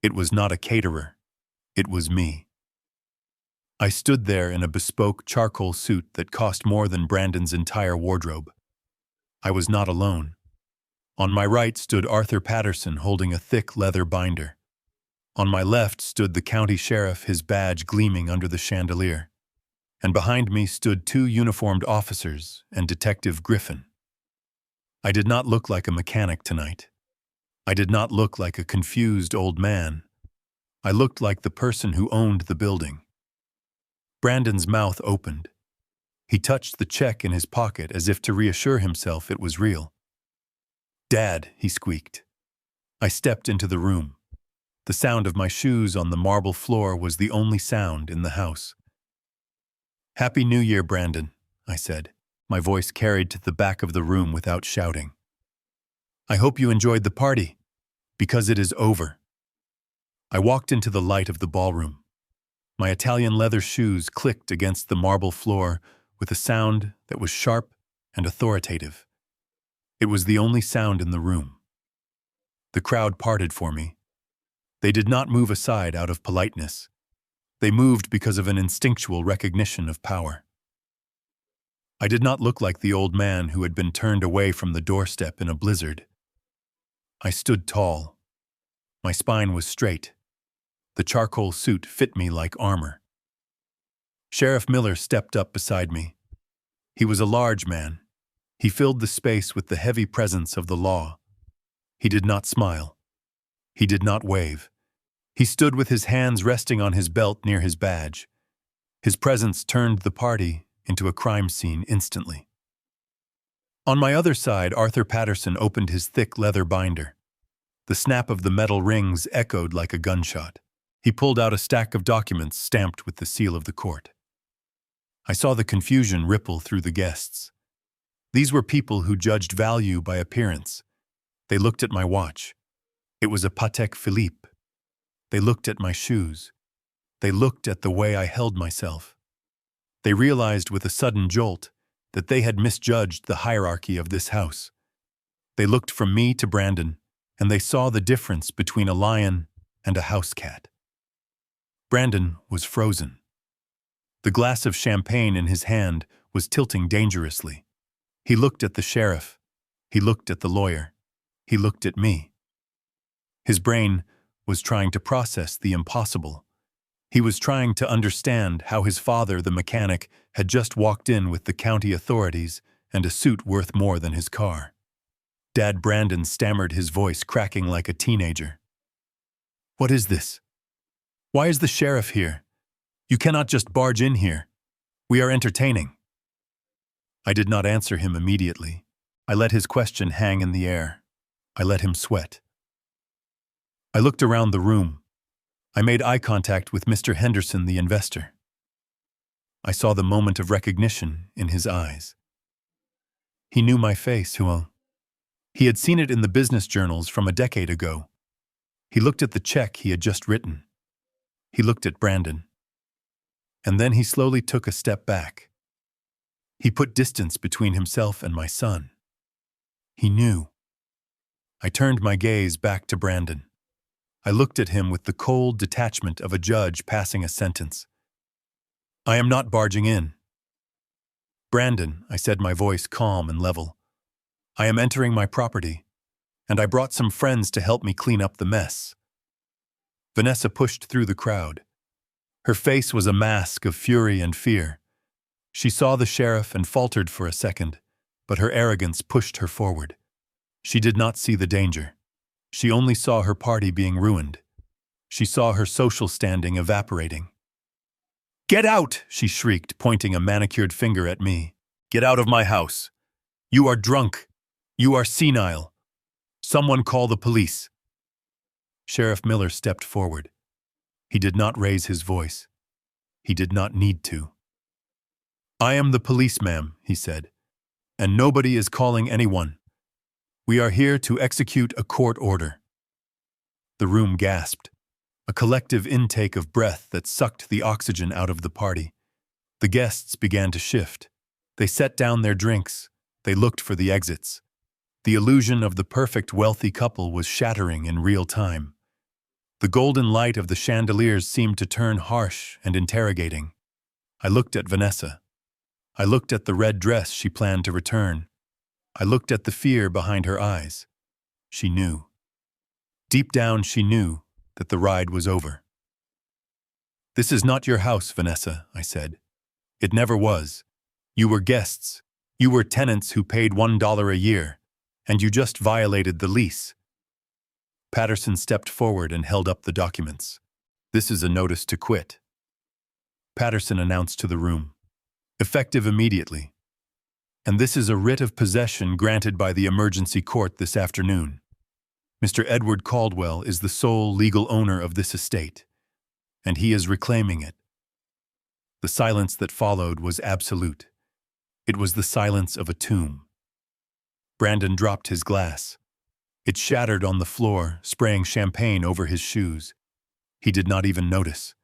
It was not a caterer. It was me. I stood there in a bespoke charcoal suit that cost more than Brandon's entire wardrobe. I was not alone. On my right stood Arthur Patterson holding a thick leather binder. On my left stood the county sheriff, his badge gleaming under the chandelier. And behind me stood 2 uniformed officers and Detective Griffin. I did not look like a mechanic tonight. I did not look like a confused old man. I looked like the person who owned the building. Brandon's mouth opened. He touched the check in his pocket as if to reassure himself it was real. "Dad," he squeaked. I stepped into the room. The sound of my shoes on the marble floor was the only sound in the house. "Happy New Year, Brandon," I said, my voice carried to the back of the room without shouting. "I hope you enjoyed the party, because it is over." I walked into the light of the ballroom. My Italian leather shoes clicked against the marble floor with a sound that was sharp and authoritative. It was the only sound in the room. The crowd parted for me. They did not move aside out of politeness. They moved because of an instinctual recognition of power. I did not look like the old man who had been turned away from the doorstep in a blizzard. I stood tall. My spine was straight. The charcoal suit fit me like armor. Sheriff Miller stepped up beside me. He was a large man. He filled the space with the heavy presence of the law. He did not smile. He did not wave. He stood with his hands resting on his belt near his badge. His presence turned the party into a crime scene instantly. On my other side, Arthur Patterson opened his thick leather binder. The snap of the metal rings echoed like a gunshot. He pulled out a stack of documents stamped with the seal of the court. I saw the confusion ripple through the guests. These were people who judged value by appearance. They looked at my watch. It was a Patek Philippe. They looked at my shoes. They looked at the way I held myself. They realized with a sudden jolt that they had misjudged the hierarchy of this house. They looked from me to Brandon, and they saw the difference between a lion and a house cat. Brandon was frozen. The glass of champagne in his hand was tilting dangerously. He looked at the sheriff. He looked at the lawyer. He looked at me. His brain was trying to process the impossible. He was trying to understand how his father, the mechanic, had just walked in with the county authorities and a suit worth more than his car. Dad Brandon stammered, his voice cracking like a teenager. "What is this? Why is the sheriff here? You cannot just barge in here. We are entertaining." I did not answer him immediately. I let his question hang in the air. I let him sweat. I looked around the room. I made eye contact with Mr. Henderson, the investor. I saw the moment of recognition in his eyes. He knew my face, Huon. He had seen it in the business journals from a decade ago. He looked at the check he had just written. He looked at Brandon. And then he slowly took a step back. He put distance between himself and my son. He knew. I turned my gaze back to Brandon. I looked at him with the cold detachment of a judge passing a sentence. "I am not barging in." "Brandon," I said, my voice calm and level, "I am entering my property. And I brought some friends to help me clean up the mess. Vanessa pushed through the crowd. Her face was a mask of fury and fear. She saw the sheriff and faltered for a second, but her arrogance pushed her forward. She did not see the danger. She only saw her party being ruined. She saw her social standing evaporating. "Get out!" she shrieked, pointing a manicured finger at me. "Get out of my house! You are drunk! You are senile! Someone call the police!" Sheriff Miller stepped forward. He did not raise his voice. He did not need to. "I am the police, ma'am," he said, "and nobody is calling anyone. We are here to execute a court order." The room gasped, a collective intake of breath that sucked the oxygen out of the party. The guests began to shift. They set down their drinks. They looked for the exits. The illusion of the perfect wealthy couple was shattering in real time. The golden light of the chandeliers seemed to turn harsh and interrogating. I looked at Vanessa. I looked at the red dress she planned to return. I looked at the fear behind her eyes. She knew. Deep down, she knew that the ride was over. "This is not your house, Vanessa," I said. "It never was. You were guests. You were tenants who paid $1 a year, and you just violated the lease." Patterson stepped forward and held up the documents. "This is a notice to quit," Patterson announced to the room. "Effective immediately. And this is a writ of possession granted by the emergency court this afternoon. Mr. Edward Caldwell is the sole legal owner of this estate, and he is reclaiming it." The silence that followed was absolute. It was the silence of a tomb. Brandon dropped his glass. It shattered on the floor, spraying champagne over his shoes. He did not even notice.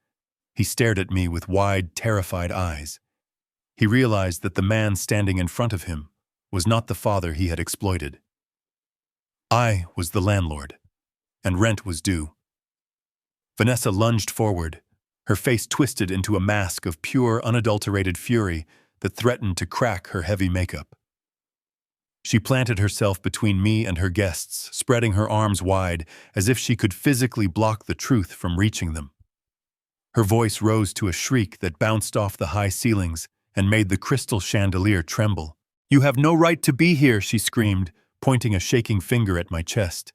He stared at me with wide, terrified eyes. He realized that the man standing in front of him was not the father he had exploited. I was the landlord, and rent was due. Vanessa lunged forward, her face twisted into a mask of pure, unadulterated fury that threatened to crack her heavy makeup. She planted herself between me and her guests, spreading her arms wide as if she could physically block the truth from reaching them. Her voice rose to a shriek that bounced off the high ceilings and made the crystal chandelier tremble. "You have no right to be here," she screamed, pointing a shaking finger at my chest.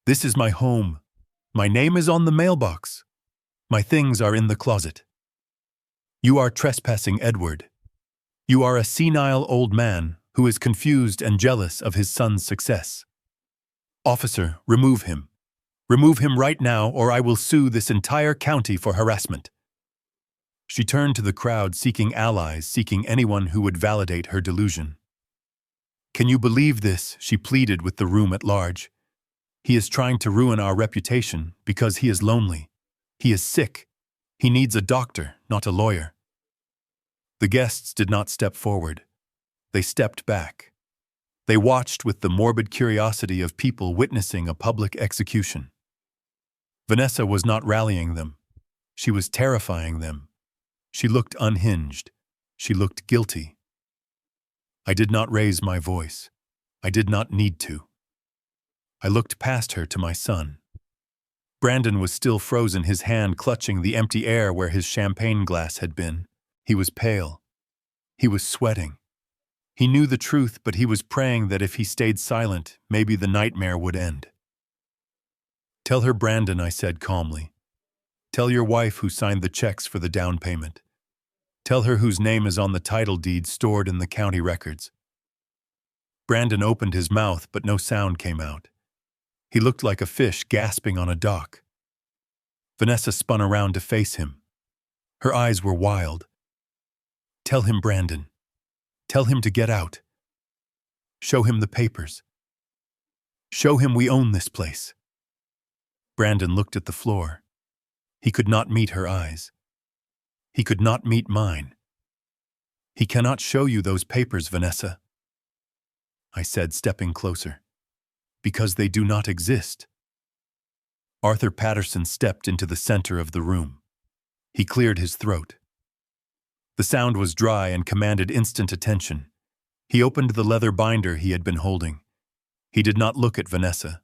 "This is my home. My name is on the mailbox. My things are in the closet. You are trespassing, Edward. You are a senile old man who is confused and jealous of his son's success. Officer, remove him. Remove him right now, or I will sue this entire county for harassment." She turned to the crowd, seeking allies, seeking anyone who would validate her delusion. "Can you believe this?" she pleaded with the room at large. "He is trying to ruin our reputation because he is lonely. He is sick. He needs a doctor, not a lawyer." The guests did not step forward. They stepped back. They watched with the morbid curiosity of people witnessing a public execution. Vanessa was not rallying them. She was terrifying them. She looked unhinged. She looked guilty. I did not raise my voice. I did not need to. I looked past her to my son. Brandon was still frozen, his hand clutching the empty air where his champagne glass had been. He was pale. He was sweating. He knew the truth, but he was praying that if he stayed silent, maybe the nightmare would end. "Tell her, Brandon," I said calmly. "Tell your wife who signed the checks for the down payment. Tell her whose name is on the title deed stored in the county records." Brandon opened his mouth, but no sound came out. He looked like a fish gasping on a dock. Vanessa spun around to face him. Her eyes were wild. "Tell him, Brandon. Tell him to get out. Show him the papers. Show him we own this place." Brandon looked at the floor. He could not meet her eyes. He could not meet mine. "He cannot show you those papers, Vanessa," I said, stepping closer. "Because they do not exist." Arthur Patterson stepped into the center of the room. He cleared his throat. The sound was dry and commanded instant attention. He opened the leather binder he had been holding. He did not look at Vanessa.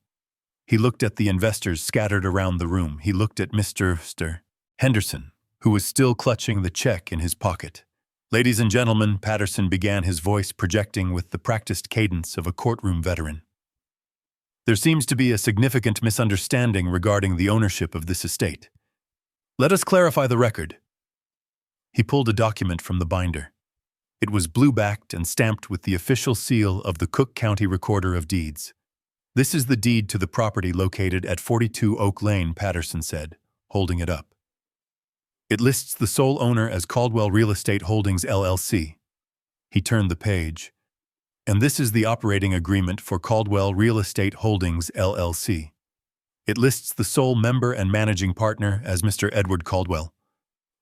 He looked at the investors scattered around the room. He looked at Mr. Henderson, who was still clutching the check in his pocket. "Ladies and gentlemen," Patterson began, his voice projecting with the practiced cadence of a courtroom veteran. "There seems to be a significant misunderstanding regarding the ownership of this estate. Let us clarify the record." He pulled a document from the binder. It was blue-backed and stamped with the official seal of the Cook County Recorder of Deeds. "This is the deed to the property located at 42 Oak Lane," Patterson said, holding it up. "It lists the sole owner as Caldwell Real Estate Holdings, LLC. He turned the page. "And this is the operating agreement for Caldwell Real Estate Holdings, LLC. It lists the sole member and managing partner as Mr. Edward Caldwell."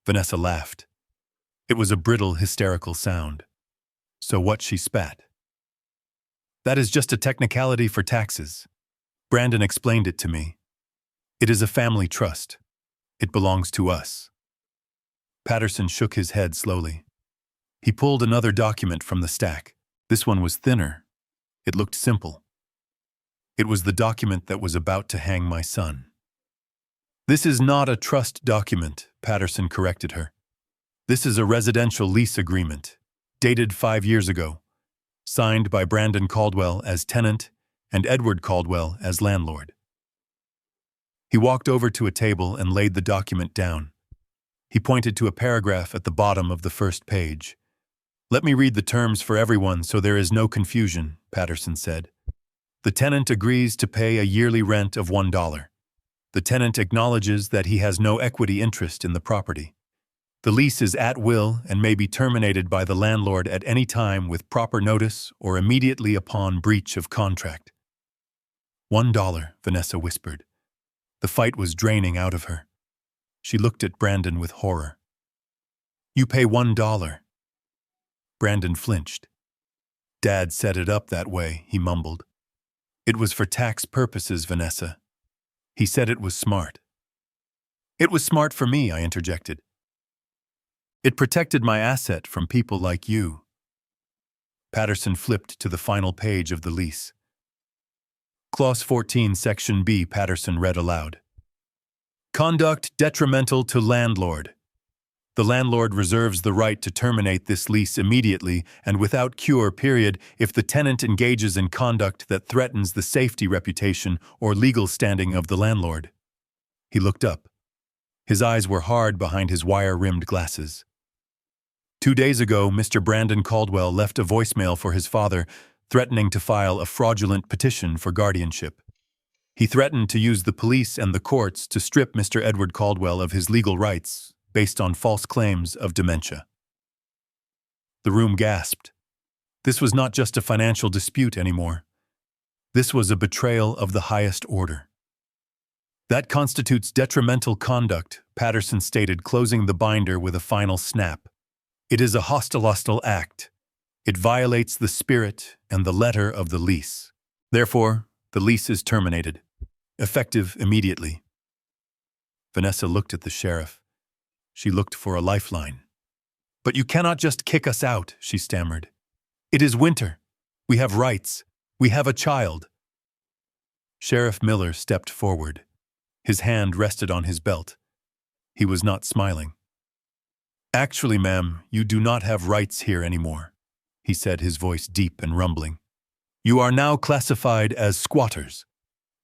Vanessa laughed. It was a brittle, hysterical sound. "So what?" she spat. "That is just a technicality for taxes. Brandon explained it to me. It is a family trust. It belongs to us." Patterson shook his head slowly. He pulled another document from the stack. This one was thinner. It looked simple. It was the document that was about to hang my son. "This is not a trust document," Patterson corrected her. "This is a residential lease agreement, dated 5 years ago, signed by Brandon Caldwell as tenant and Edward Caldwell as landlord." He walked over to a table and laid the document down. He pointed to a paragraph at the bottom of the first page. "Let me read the terms for everyone so there is no confusion," Patterson said. "The tenant agrees to pay a yearly rent of $1. The tenant acknowledges that he has no equity interest in the property. The lease is at will and may be terminated by the landlord at any time with proper notice or immediately upon breach of contract." $1, Vanessa whispered. The fight was draining out of her. She looked at Brandon with horror. "You pay $1. Brandon flinched. "Dad set it up that way," he mumbled. "It was for tax purposes, Vanessa. He said it was smart." "It was smart for me," I interjected. "It protected my asset from people like you." Patterson flipped to the final page of the lease. Clause 14, Section B, Patterson read aloud. "Conduct detrimental to landlord. The landlord reserves the right to terminate this lease immediately and without cure, period, if the tenant engages in conduct that threatens the safety, reputation, or legal standing of the landlord." He looked up. His eyes were hard behind his wire-rimmed glasses. "2 days ago, Mr. Brandon Caldwell left a voicemail for his father, threatening to file a fraudulent petition for guardianship. He threatened to use the police and the courts to strip Mr. Edward Caldwell of his legal rights based on false claims of dementia." The room gasped. This was not just a financial dispute anymore. This was a betrayal of the highest order. "That constitutes detrimental conduct," Patterson stated, closing the binder with a final snap. "It is a hostile act. It violates the spirit and the letter of the lease. Therefore, the lease is terminated, effective immediately." Vanessa looked at the sheriff. She looked for a lifeline. "But you cannot just kick us out," she stammered. "It is winter. We have rights. We have a child." Sheriff Miller stepped forward. His hand rested on his belt. He was not smiling. "Actually, ma'am, you do not have rights here anymore," he said, his voice deep and rumbling. "You are now classified as squatters.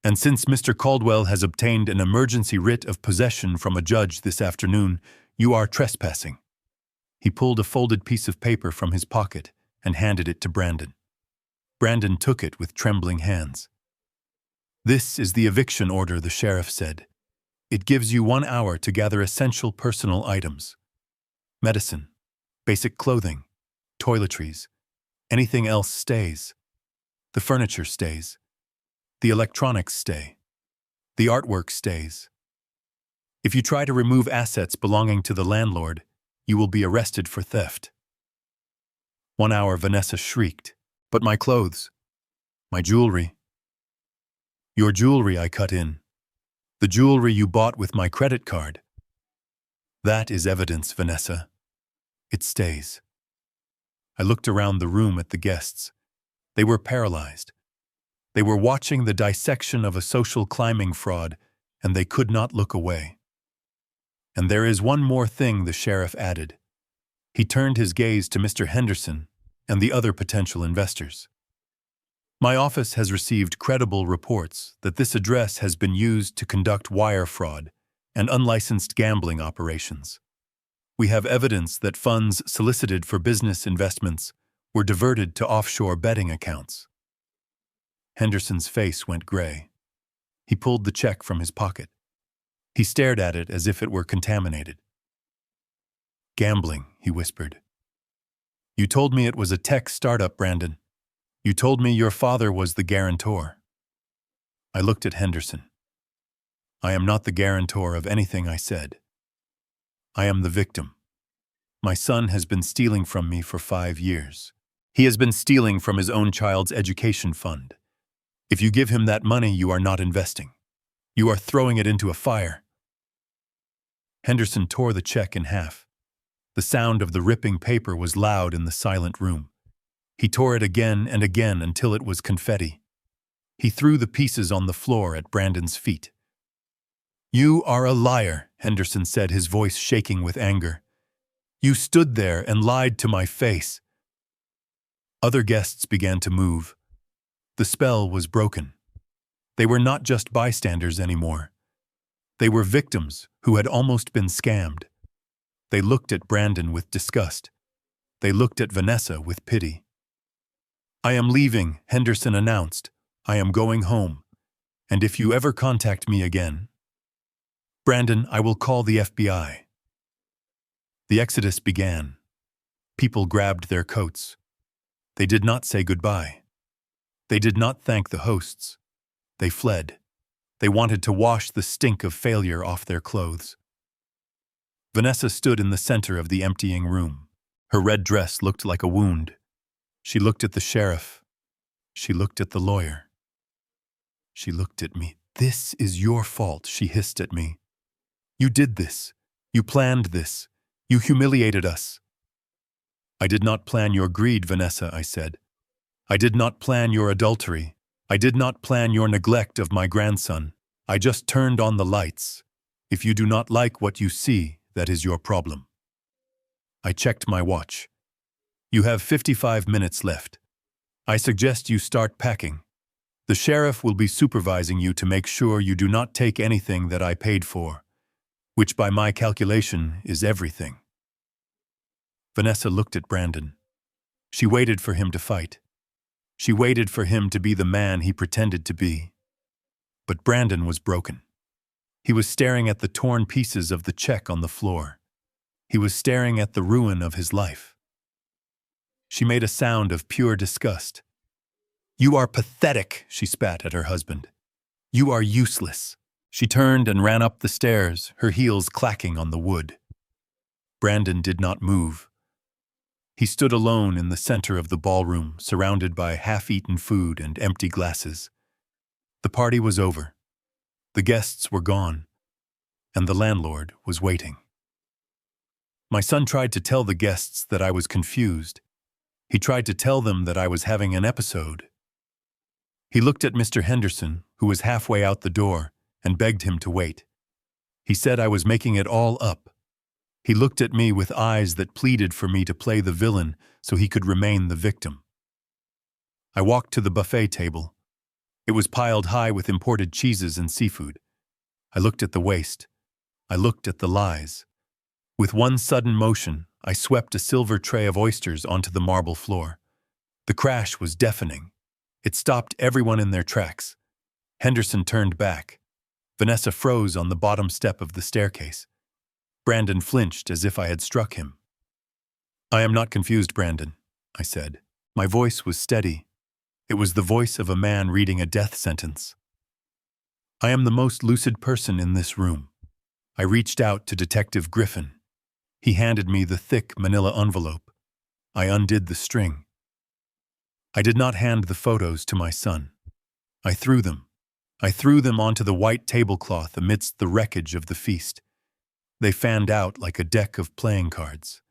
And since Mr. Caldwell has obtained an emergency writ of possession from a judge this afternoon, you are trespassing." He pulled a folded piece of paper from his pocket and handed it to Brandon. Brandon took it with trembling hands. "This is the eviction order," the sheriff said. "It gives you 1 hour to gather essential personal items. Medicine, basic clothing, toiletries. Anything else stays. The furniture stays. The electronics stay. The artwork stays. If you try to remove assets belonging to the landlord, you will be arrested for theft." 1 hour, Vanessa shrieked. "But my clothes, my jewelry." "Your jewelry," I cut in. "The jewelry you bought with my credit card." "That is evidence, Vanessa. It stays." I looked around the room at the guests. They were paralyzed. They were watching the dissection of a social climbing fraud, and they could not look away. And there is one more thing, the sheriff added. He turned his gaze to Mr. Henderson and the other potential investors. My office has received credible reports that this address has been used to conduct wire fraud and unlicensed gambling operations. We have evidence that funds solicited for business investments were diverted to offshore betting accounts. Henderson's face went gray. He pulled the check from his pocket. He stared at it as if it were contaminated. Gambling, he whispered. You told me it was a tech startup, Brandon. You told me your father was the guarantor. I looked at Henderson. I am not the guarantor of anything I said. I am the victim. My son has been stealing from me for 5 years. He has been stealing from his own child's education fund. If you give him that money, you are not investing. You are throwing it into a fire. Henderson tore the check in half. The sound of the ripping paper was loud in the silent room. He tore it again and again until it was confetti. He threw the pieces on the floor at Brandon's feet. You are a liar, Henderson said, his voice shaking with anger. You stood there and lied to my face. Other guests began to move. The spell was broken. They were not just bystanders anymore. They were victims who had almost been scammed. They looked at Brandon with disgust. They looked at Vanessa with pity. I am leaving, Henderson announced. I am going home. And if you ever contact me again, Brandon, I will call the FBI. The exodus began. People grabbed their coats. They did not say goodbye. They did not thank the hosts. They fled. They wanted to wash the stink of failure off their clothes. Vanessa stood in the center of the emptying room. Her red dress looked like a wound. She looked at the sheriff. She looked at the lawyer. She looked at me. This is your fault, she hissed at me. You did this. You planned this. You humiliated us. I did not plan your greed, Vanessa, I said. I did not plan your adultery. I did not plan your neglect of my grandson. I just turned on the lights. If you do not like what you see, that is your problem. I checked my watch. You have 55 minutes left. I suggest you start packing. The sheriff will be supervising you to make sure you do not take anything that I paid for, which by my calculation is everything. Vanessa looked at Brandon. She waited for him to fight. She waited for him to be the man he pretended to be. But Brandon was broken. He was staring at the torn pieces of the check on the floor. He was staring at the ruin of his life. She made a sound of pure disgust. You are pathetic, she spat at her husband. You are useless. She turned and ran up the stairs, her heels clacking on the wood. Brandon did not move. He stood alone in the center of the ballroom, surrounded by half-eaten food and empty glasses. The party was over. The guests were gone, and the landlord was waiting. My son tried to tell the guests that I was confused. He tried to tell them that I was having an episode. He looked at Mr. Henderson, who was halfway out the door, and begged him to wait. He said I was making it all up. He looked at me with eyes that pleaded for me to play the villain so he could remain the victim. I walked to the buffet table. It was piled high with imported cheeses and seafood. I looked at the waste. I looked at the lies. With one sudden motion, I swept a silver tray of oysters onto the marble floor. The crash was deafening. It stopped everyone in their tracks. Henderson turned back. Vanessa froze on the bottom step of the staircase. Brandon flinched as if I had struck him. I am not confused, Brandon, I said. My voice was steady. It was the voice of a man reading a death sentence. I am the most lucid person in this room. I reached out to Detective Griffin. He handed me the thick manila envelope. I undid the string. I did not hand the photos to my son. I threw them. I threw them onto the white tablecloth amidst the wreckage of the feast. They fanned out like a deck of playing cards.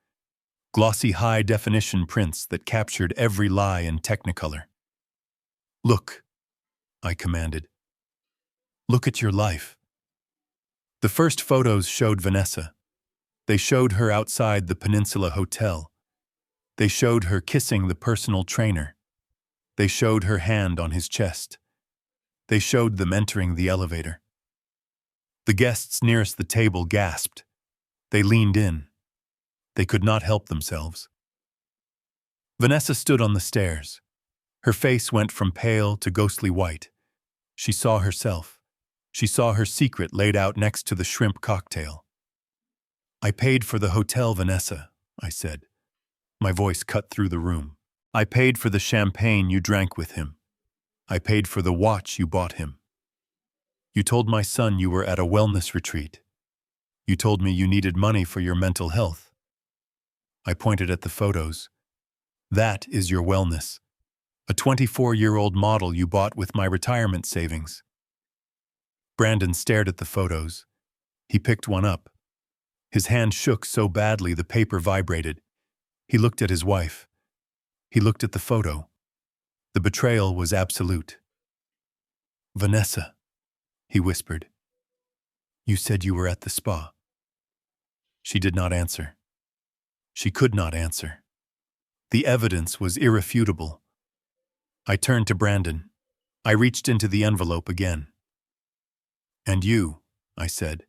Glossy high-definition prints that captured every lie in Technicolor. Look, I commanded. Look at your life. The first photos showed Vanessa. They showed her outside the Peninsula Hotel. They showed her kissing the personal trainer. They showed her hand on his chest. They showed them entering the elevator. The guests nearest the table gasped. They leaned in. They could not help themselves. Vanessa stood on the stairs. Her face went from pale to ghostly white. She saw herself. She saw her secret laid out next to the shrimp cocktail. I paid for the hotel, Vanessa, I said. My voice cut through the room. I paid for the champagne you drank with him. I paid for the watch you bought him. You told my son you were at a wellness retreat. You told me you needed money for your mental health. I pointed at the photos. That is your wellness. A 24-year-old model you bought with my retirement savings. Brandon stared at the photos. He picked one up. His hand shook so badly the paper vibrated. He looked at his wife. He looked at the photo. The betrayal was absolute. Vanessa, he whispered. You said you were at the spa. She did not answer. She could not answer. The evidence was irrefutable. I turned to Brandon. I reached into the envelope again. And you, I said.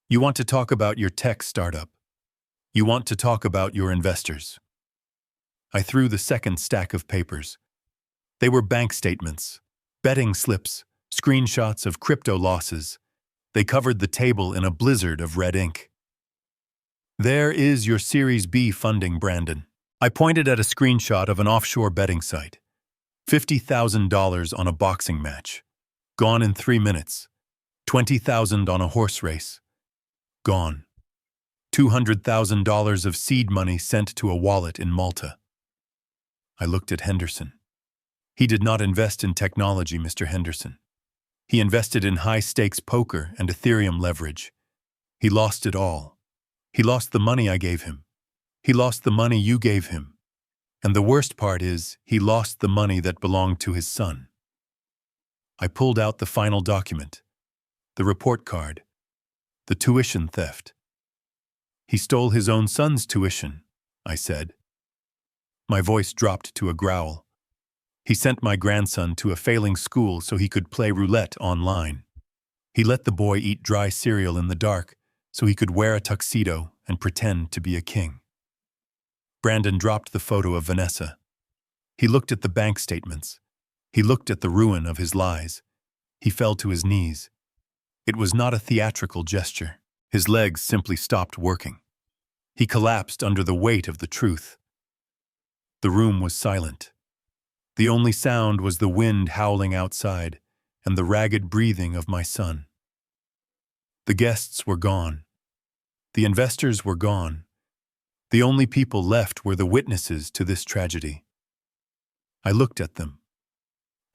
You want to talk about your tech startup. You want to talk about your investors. I threw the second stack of papers. They were bank statements, betting slips, screenshots of crypto losses. They covered the table in a blizzard of red ink. There is your Series B funding, Brandon. I pointed at a screenshot of an offshore betting site. $50,000 on a boxing match. Gone in 3 minutes. $20,000 on a horse race. Gone. $200,000 of seed money sent to a wallet in Malta. I looked at Henderson. He did not invest in technology, Mr. Henderson. He invested in high-stakes poker and Ethereum leverage. He lost it all. He lost the money I gave him. He lost the money you gave him. And the worst part is, he lost the money that belonged to his son. I pulled out the final document, the report card, the tuition theft. He stole his own son's tuition, I said. My voice dropped to a growl. He sent my grandson to a failing school so he could play roulette online. He let the boy eat dry cereal in the dark so he could wear a tuxedo and pretend to be a king. Brandon dropped the photo of Vanessa. He looked at the bank statements. He looked at the ruin of his lies. He fell to his knees. It was not a theatrical gesture. His legs simply stopped working. He collapsed under the weight of the truth. The room was silent. The only sound was the wind howling outside and the ragged breathing of my son. The guests were gone. The investors were gone. The only people left were the witnesses to this tragedy. I looked at them.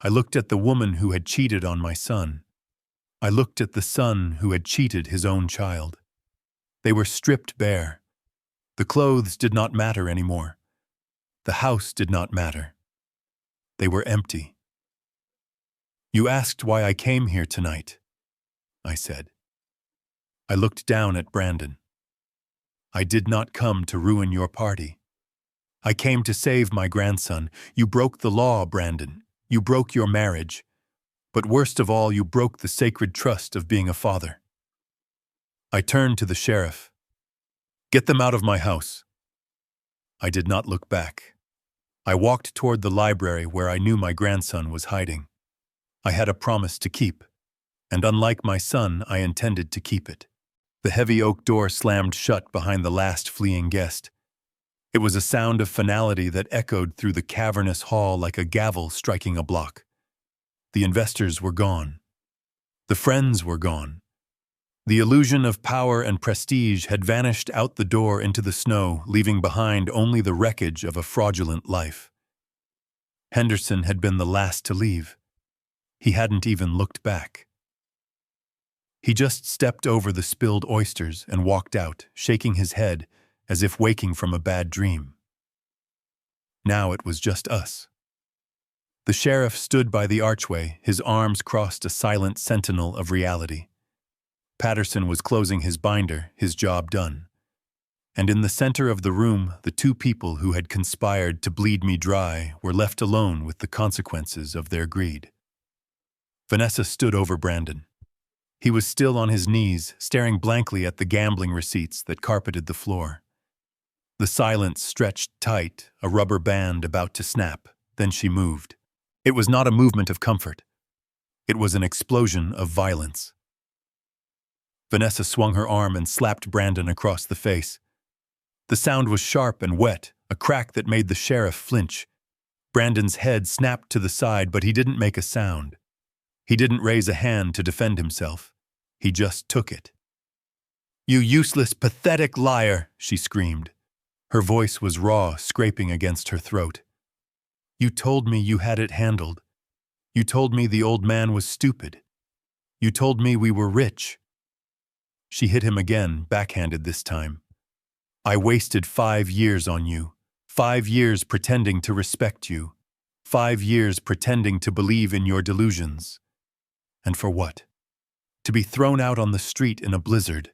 I looked at the woman who had cheated on my son. I looked at the son who had cheated his own child. They were stripped bare. The clothes did not matter anymore. The house did not matter. They were empty. You asked why I came here tonight, I said. I looked down at Brandon. I did not come to ruin your party. I came to save my grandson. You broke the law, Brandon. You broke your marriage. But worst of all, you broke the sacred trust of being a father. I turned to the sheriff. Get them out of my house. I did not look back. I walked toward the library where I knew my grandson was hiding. I had a promise to keep, and unlike my son, I intended to keep it. The heavy oak door slammed shut behind the last fleeing guest. It was a sound of finality that echoed through the cavernous hall like a gavel striking a block. The investors were gone. The friends were gone. The illusion of power and prestige had vanished out the door into the snow, leaving behind only the wreckage of a fraudulent life. Henderson had been the last to leave. He hadn't even looked back. He just stepped over the spilled oysters and walked out, shaking his head as if waking from a bad dream. Now it was just us. The sheriff stood by the archway, his arms crossed, a silent sentinel of reality. Patterson was closing his binder, his job done. And in the center of the room, the two people who had conspired to bleed me dry were left alone with the consequences of their greed. Vanessa stood over Brandon. He was still on his knees, staring blankly at the gambling receipts that carpeted the floor. The silence stretched tight, a rubber band about to snap. Then she moved. It was not a movement of comfort. It was an explosion of violence. Vanessa swung her arm and slapped Brandon across the face. The sound was sharp and wet, a crack that made the sheriff flinch. Brandon's head snapped to the side, but he didn't make a sound. He didn't raise a hand to defend himself. He just took it. "You useless, pathetic liar," she screamed. Her voice was raw, scraping against her throat. "You told me you had it handled. You told me the old man was stupid. You told me we were rich." She hit him again, backhanded this time. "I wasted 5 years on you. 5 years pretending to respect you. 5 years pretending to believe in your delusions. And for what? To be thrown out on the street in a blizzard.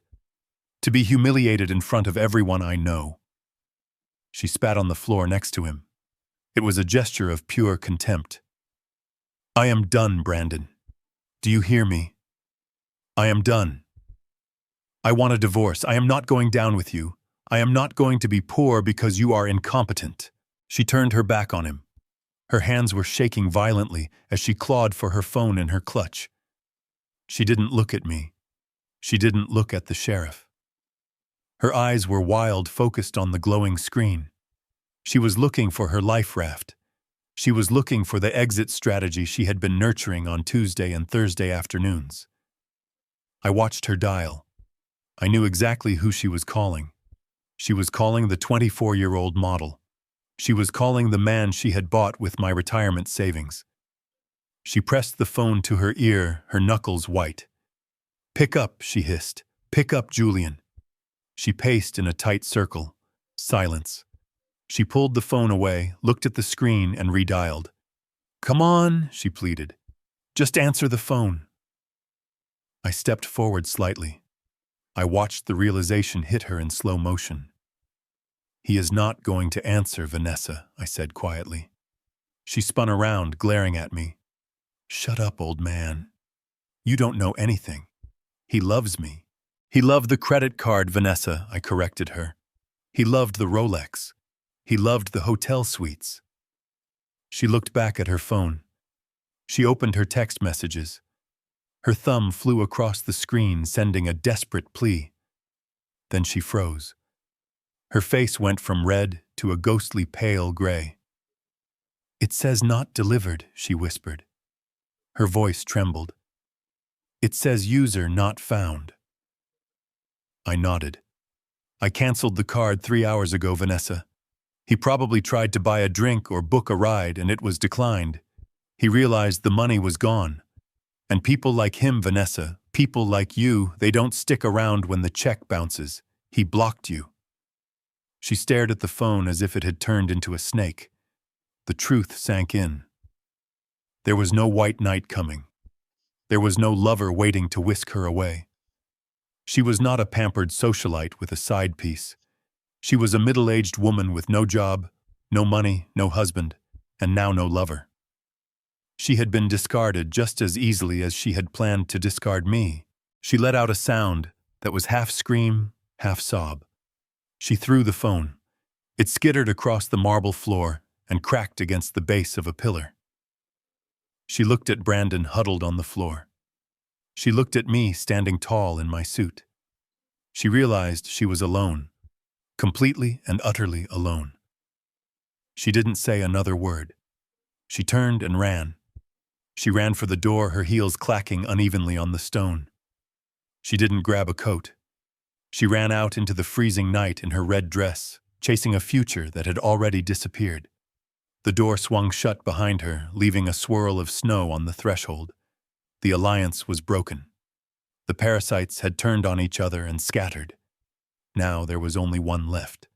To be humiliated in front of everyone I know." She spat on the floor next to him. It was a gesture of pure contempt. "I am done, Brandon. Do you hear me? I am done. I want a divorce. I am not going down with you. I am not going to be poor because you are incompetent." She turned her back on him. Her hands were shaking violently as she clawed for her phone in her clutch. She didn't look at me. She didn't look at the sheriff. Her eyes were wild, focused on the glowing screen. She was looking for her life raft. She was looking for the exit strategy she had been nurturing on Tuesday and Thursday afternoons. I watched her dial. I knew exactly who she was calling. She was calling the 24-year-old model. She was calling the man she had bought with my retirement savings. She pressed the phone to her ear, her knuckles white. "Pick up," she hissed. "Pick up, Julian." She paced in a tight circle. Silence. She pulled the phone away, looked at the screen, and redialed. "Come on," she pleaded. "Just answer the phone." I stepped forward slightly. I watched the realization hit her in slow motion. "He is not going to answer, Vanessa," I said quietly. She spun around, glaring at me. "Shut up, old man. You don't know anything. He loves me." "He loved the credit card, Vanessa," I corrected her. "He loved the Rolex. He loved the hotel suites." She looked back at her phone. She opened her text messages. Her thumb flew across the screen, sending a desperate plea. Then she froze. Her face went from red to a ghostly pale gray. "It says not delivered," she whispered. Her voice trembled. "It says user not found." I nodded. "I canceled the card 3 hours ago, Vanessa. He probably tried to buy a drink or book a ride, and it was declined. He realized the money was gone. And people like him, Vanessa, people like you, they don't stick around when the check bounces. He blocked you." She stared at the phone as if it had turned into a snake. The truth sank in. There was no white knight coming. There was no lover waiting to whisk her away. She was not a pampered socialite with a side piece. She was a middle-aged woman with no job, no money, no husband, and now no lover. She had been discarded just as easily as she had planned to discard me. She let out a sound that was half scream, half sob. She threw the phone. It skittered across the marble floor and cracked against the base of a pillar. She looked at Brandon huddled on the floor. She looked at me standing tall in my suit. She realized she was alone, completely and utterly alone. She didn't say another word. She turned and ran. She ran for the door, her heels clacking unevenly on the stone. She didn't grab a coat. She ran out into the freezing night in her red dress, chasing a future that had already disappeared. The door swung shut behind her, leaving a swirl of snow on the threshold. The alliance was broken. The parasites had turned on each other and scattered. Now there was only one left.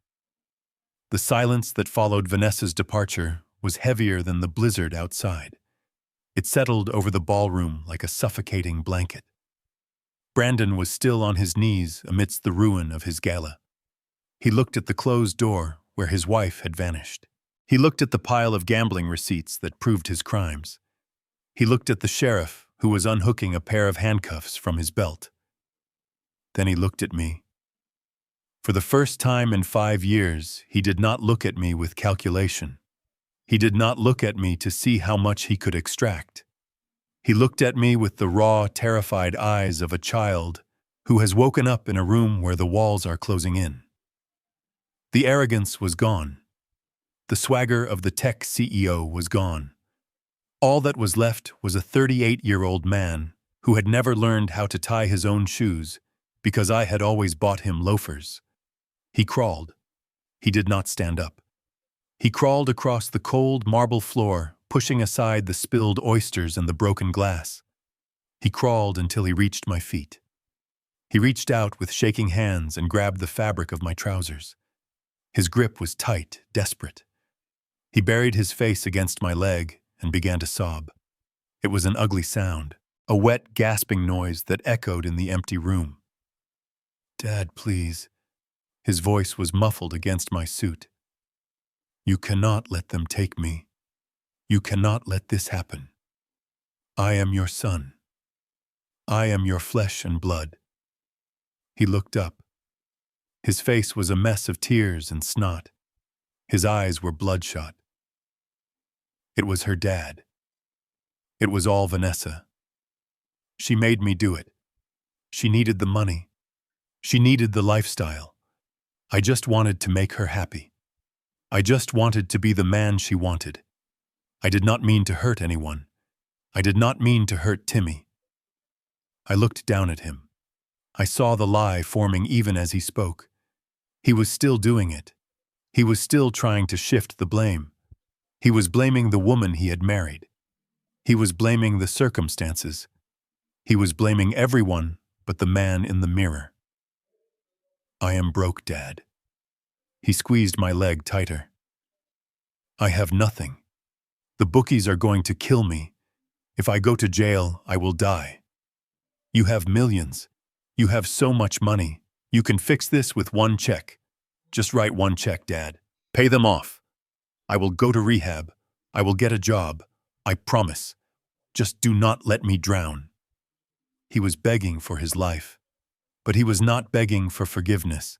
The silence that followed Vanessa's departure was heavier than the blizzard outside. It settled over the ballroom like a suffocating blanket. Brandon was still on his knees amidst the ruin of his gala. He looked at the closed door where his wife had vanished. He looked at the pile of gambling receipts that proved his crimes. He looked at the sheriff who was unhooking a pair of handcuffs from his belt. Then he looked at me. For the first time in 5 years, he did not look at me with calculation. He did not look at me to see how much he could extract. He looked at me with the raw, terrified eyes of a child who has woken up in a room where the walls are closing in. The arrogance was gone. The swagger of the tech CEO was gone. All that was left was a 38-year-old man who had never learned how to tie his own shoes because I had always bought him loafers. He crawled. He did not stand up. He crawled across the cold marble floor, pushing aside the spilled oysters and the broken glass. He crawled until he reached my feet. He reached out with shaking hands and grabbed the fabric of my trousers. His grip was tight, desperate. He buried his face against my leg and began to sob. It was an ugly sound, a wet, gasping noise that echoed in the empty room. "Dad, please." His voice was muffled against my suit. "You cannot let them take me. You cannot let this happen. I am your son. I am your flesh and blood." He looked up. His face was a mess of tears and snot. His eyes were bloodshot. It was her dad. It was all Vanessa. She made me do it. She needed the money. She needed the lifestyle. I just wanted to make her happy. I just wanted to be the man she wanted. I did not mean to hurt anyone. I did not mean to hurt Timmy. I looked down at him. I saw the lie forming even as he spoke. He was still doing it. He was still trying to shift the blame. He was blaming the woman he had married. He was blaming the circumstances. He was blaming everyone but the man in the mirror. "I am broke, Dad." He squeezed my leg tighter. "I have nothing. The bookies are going to kill me. If I go to jail, I will die. You have millions. You have so much money. You can fix this with one check. Just write one check, Dad. Pay them off. I will go to rehab. I will get a job. I promise. Just do not let me drown." He was begging for his life. But he was not begging for forgiveness.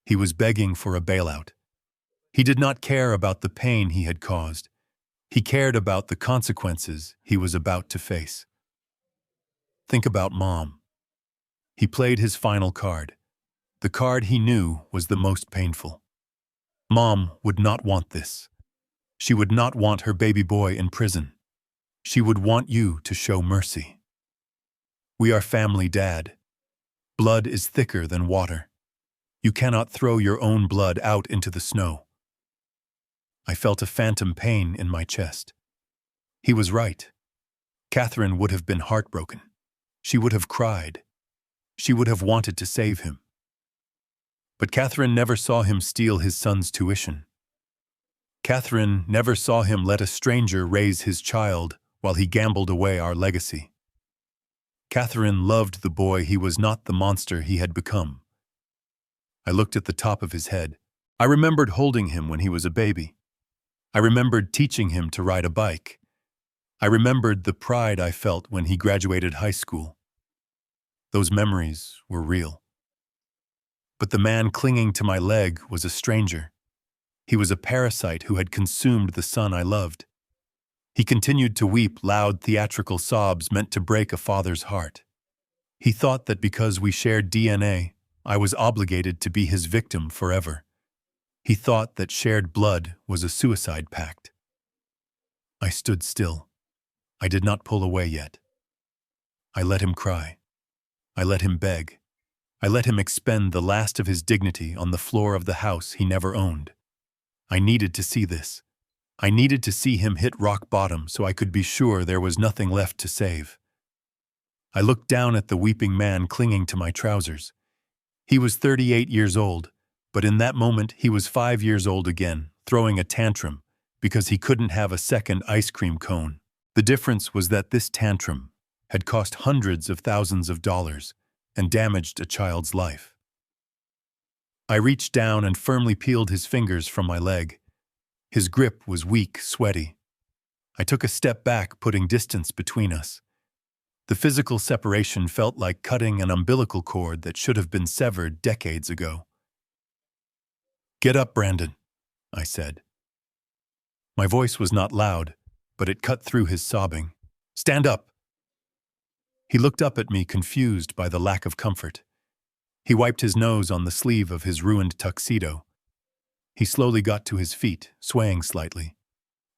He was begging for a bailout. He did not care about the pain he had caused. He cared about the consequences he was about to face. Think about Mom. He played his final card. The card he knew was the most painful. Mom would not want this. She would not want her baby boy in prison. She would want you to show mercy. We are family, Dad. Blood is thicker than water. You cannot throw your own blood out into the snow. I felt a phantom pain in my chest. He was right. Catherine would have been heartbroken. She would have cried. She would have wanted to save him. But Catherine never saw him steal his son's tuition. Catherine never saw him let a stranger raise his child while he gambled away our legacy. Catherine loved the boy. He was not the monster he had become. I looked at the top of his head. I remembered holding him when he was a baby. I remembered teaching him to ride a bike. I remembered the pride I felt when he graduated high school. Those memories were real. But the man clinging to my leg was a stranger. He was a parasite who had consumed the son I loved. He continued to weep loud theatrical sobs meant to break a father's heart. He thought that because we shared DNA, I was obligated to be his victim forever. He thought that shared blood was a suicide pact. I stood still. I did not pull away yet. I let him cry. I let him beg. I let him expend the last of his dignity on the floor of the house he never owned. I needed to see this. I needed to see him hit rock bottom so I could be sure there was nothing left to save. I looked down at the weeping man clinging to my trousers. He was 38 years old, but in that moment he was 5 years old again, throwing a tantrum, because he couldn't have a second ice cream cone. The difference was that this tantrum had cost hundreds of thousands of dollars and damaged a child's life. I reached down and firmly peeled his fingers from my leg. His grip was weak, sweaty. I took a step back, putting distance between us. The physical separation felt like cutting an umbilical cord that should have been severed decades ago. "Get up, Brandon," I said. My voice was not loud, but it cut through his sobbing. "Stand up!" He looked up at me, confused by the lack of comfort. He wiped his nose on the sleeve of his ruined tuxedo. He slowly got to his feet, swaying slightly.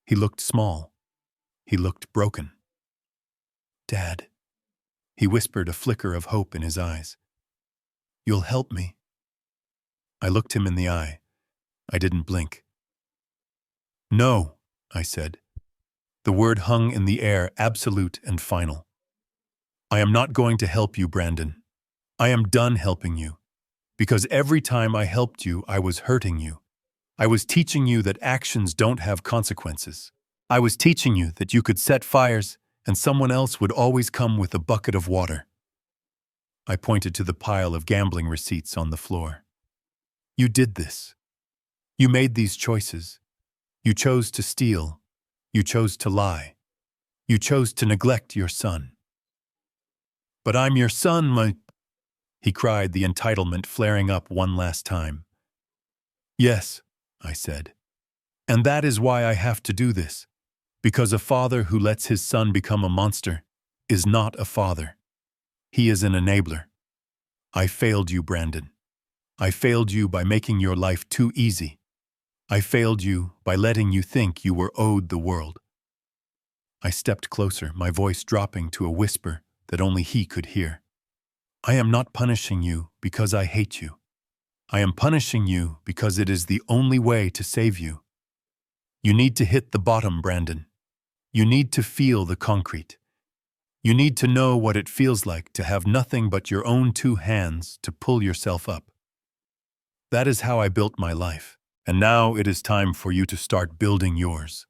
He looked small. He looked broken. "Dad," he whispered, a flicker of hope in his eyes. "You'll help me." I looked him in the eye. I didn't blink. "No," I said. The word hung in the air, absolute and final. "I am not going to help you, Brandon. I am done helping you. Because every time I helped you, I was hurting you. I was teaching you that actions don't have consequences. I was teaching you that you could set fires and someone else would always come with a bucket of water." I pointed to the pile of gambling receipts on the floor. "You did this. You made these choices. You chose to steal. You chose to lie. You chose to neglect your son." "But I'm your son, he cried, the entitlement flaring up one last time. "Yes," I said. "And that is why I have to do this. Because a father who lets his son become a monster is not a father. He is an enabler. I failed you, Brandon. I failed you by making your life too easy. I failed you by letting you think you were owed the world." I stepped closer, my voice dropping to a whisper that only he could hear. "I am not punishing you because I hate you. I am punishing you because it is the only way to save you. You need to hit the bottom, Brandon. You need to feel the concrete. You need to know what it feels like to have nothing but your own two hands to pull yourself up. That is how I built my life, and now it is time for you to start building yours."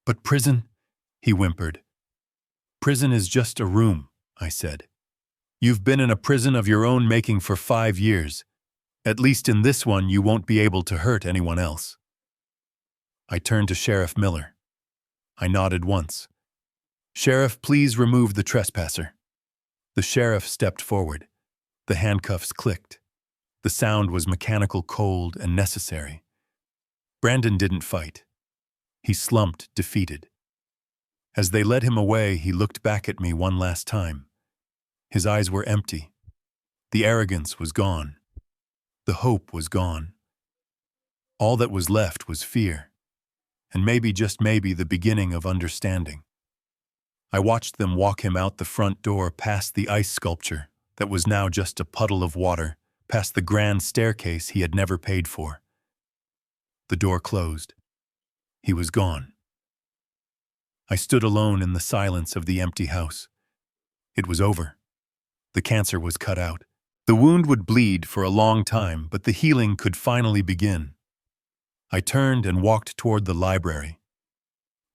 "But prison," he whimpered. "Prison is just a room," I said. "You've been in a prison of your own making for 5 years. At least in this one you won't be able to hurt anyone else." I turned to Sheriff Miller. I nodded once. "Sheriff, please remove the trespasser." The sheriff stepped forward. The handcuffs clicked. The sound was mechanical, cold, and necessary. Brandon didn't fight. He slumped, defeated. As they led him away, he looked back at me one last time. His eyes were empty. The arrogance was gone. The hope was gone. All that was left was fear. And maybe, just maybe, the beginning of understanding. I watched them walk him out the front door, past the ice sculpture that was now just a puddle of water, past the grand staircase he had never paid for. The door closed. He was gone. I stood alone in the silence of the empty house. It was over. The cancer was cut out. The wound would bleed for a long time, but the healing could finally begin. I turned and walked toward the library.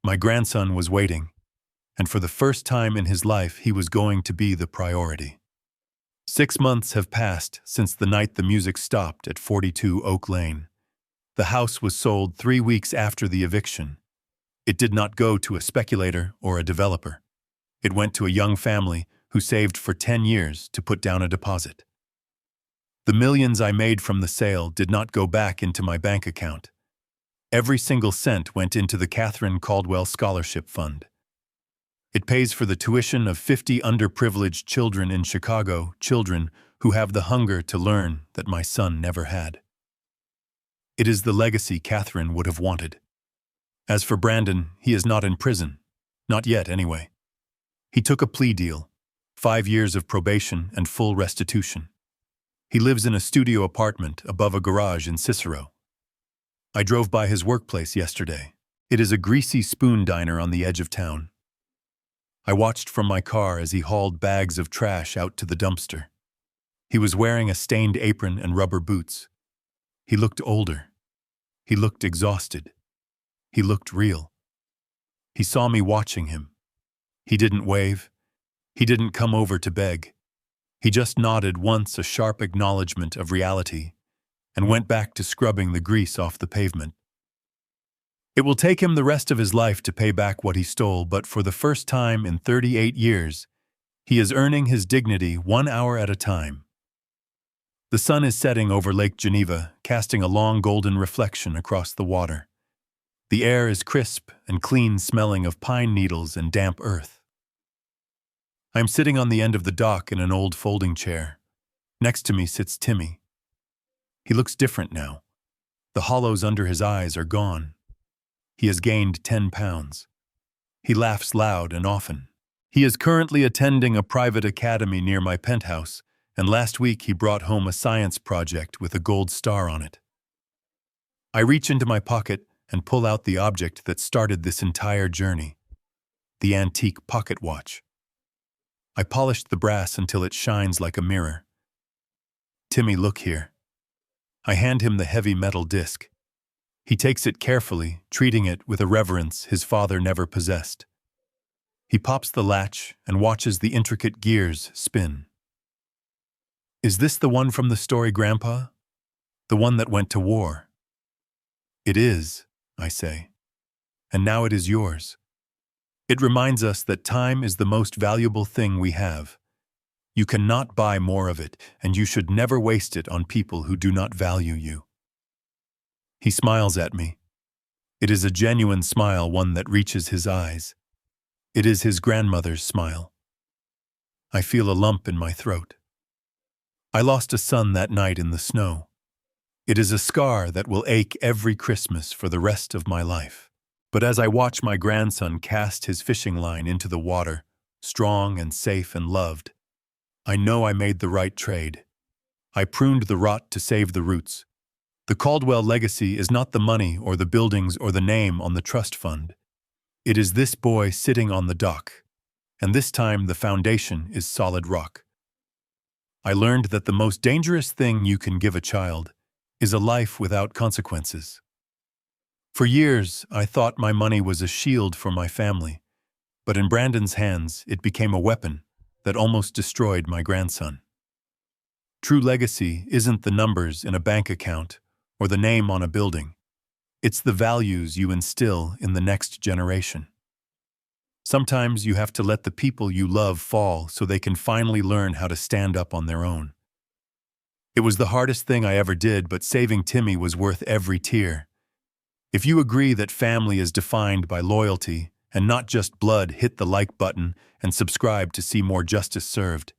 My grandson was waiting, and for the first time in his life, he was going to be the priority. 6 months have passed since the night the music stopped at 42 Oak Lane. The house was sold 3 weeks after the eviction. It did not go to a speculator or a developer. It went to a young family who saved for 10 years to put down a deposit. The millions I made from the sale did not go back into my bank account. Every single cent went into the Catherine Caldwell Scholarship Fund. It pays for the tuition of 50 underprivileged children in Chicago, children who have the hunger to learn that my son never had. It is the legacy Catherine would have wanted. As for Brandon, he is not in prison. Not yet, anyway. He took a plea deal, 5 years of probation and full restitution. He lives in a studio apartment above a garage in Cicero. I drove by his workplace yesterday. It is a greasy spoon diner on the edge of town. I watched from my car as he hauled bags of trash out to the dumpster. He was wearing a stained apron and rubber boots. He looked older. He looked exhausted. He looked real. He saw me watching him. He didn't wave. He didn't come over to beg. He just nodded once, a sharp acknowledgement of reality, and went back to scrubbing the grease off the pavement. It will take him the rest of his life to pay back what he stole, but for the first time in 38 years, he is earning his dignity 1 hour at a time. The sun is setting over Lake Geneva, casting a long golden reflection across the water. The air is crisp and clean, smelling of pine needles and damp earth. I am sitting on the end of the dock in an old folding chair. Next to me sits Timmy. He looks different now. The hollows under his eyes are gone. He has gained 10 pounds. He laughs loud and often. He is currently attending a private academy near my penthouse, and last week he brought home a science project with a gold star on it. I reach into my pocket and pull out the object that started this entire journey, the antique pocket watch. I polished the brass until it shines like a mirror. Timmy, look here. I hand him the heavy metal disc. He takes it carefully, treating it with a reverence his father never possessed. He pops the latch and watches the intricate gears spin. Is this the one from the story, Grandpa? The one that went to war? It is, I say. And now it is yours. It reminds us that time is the most valuable thing we have. You cannot buy more of it, and you should never waste it on people who do not value you. He smiles at me. It is a genuine smile, one that reaches his eyes. It is his grandmother's smile. I feel a lump in my throat. I lost a son that night in the snow. It is a scar that will ache every Christmas for the rest of my life. But as I watch my grandson cast his fishing line into the water, strong and safe and loved, I know I made the right trade. I pruned the rot to save the roots. The Caldwell legacy is not the money or the buildings or the name on the trust fund. It is this boy sitting on the dock, and this time the foundation is solid rock. I learned that the most dangerous thing you can give a child is a life without consequences. For years, I thought my money was a shield for my family, but in Brandon's hands, it became a weapon that almost destroyed my grandson. True legacy isn't the numbers in a bank account or the name on a building. It's the values you instill in the next generation. Sometimes you have to let the people you love fall so they can finally learn how to stand up on their own. It was the hardest thing I ever did, but saving Timmy was worth every tear. If you agree that family is defined by loyalty and not just blood, hit the like button and subscribe to see more justice served.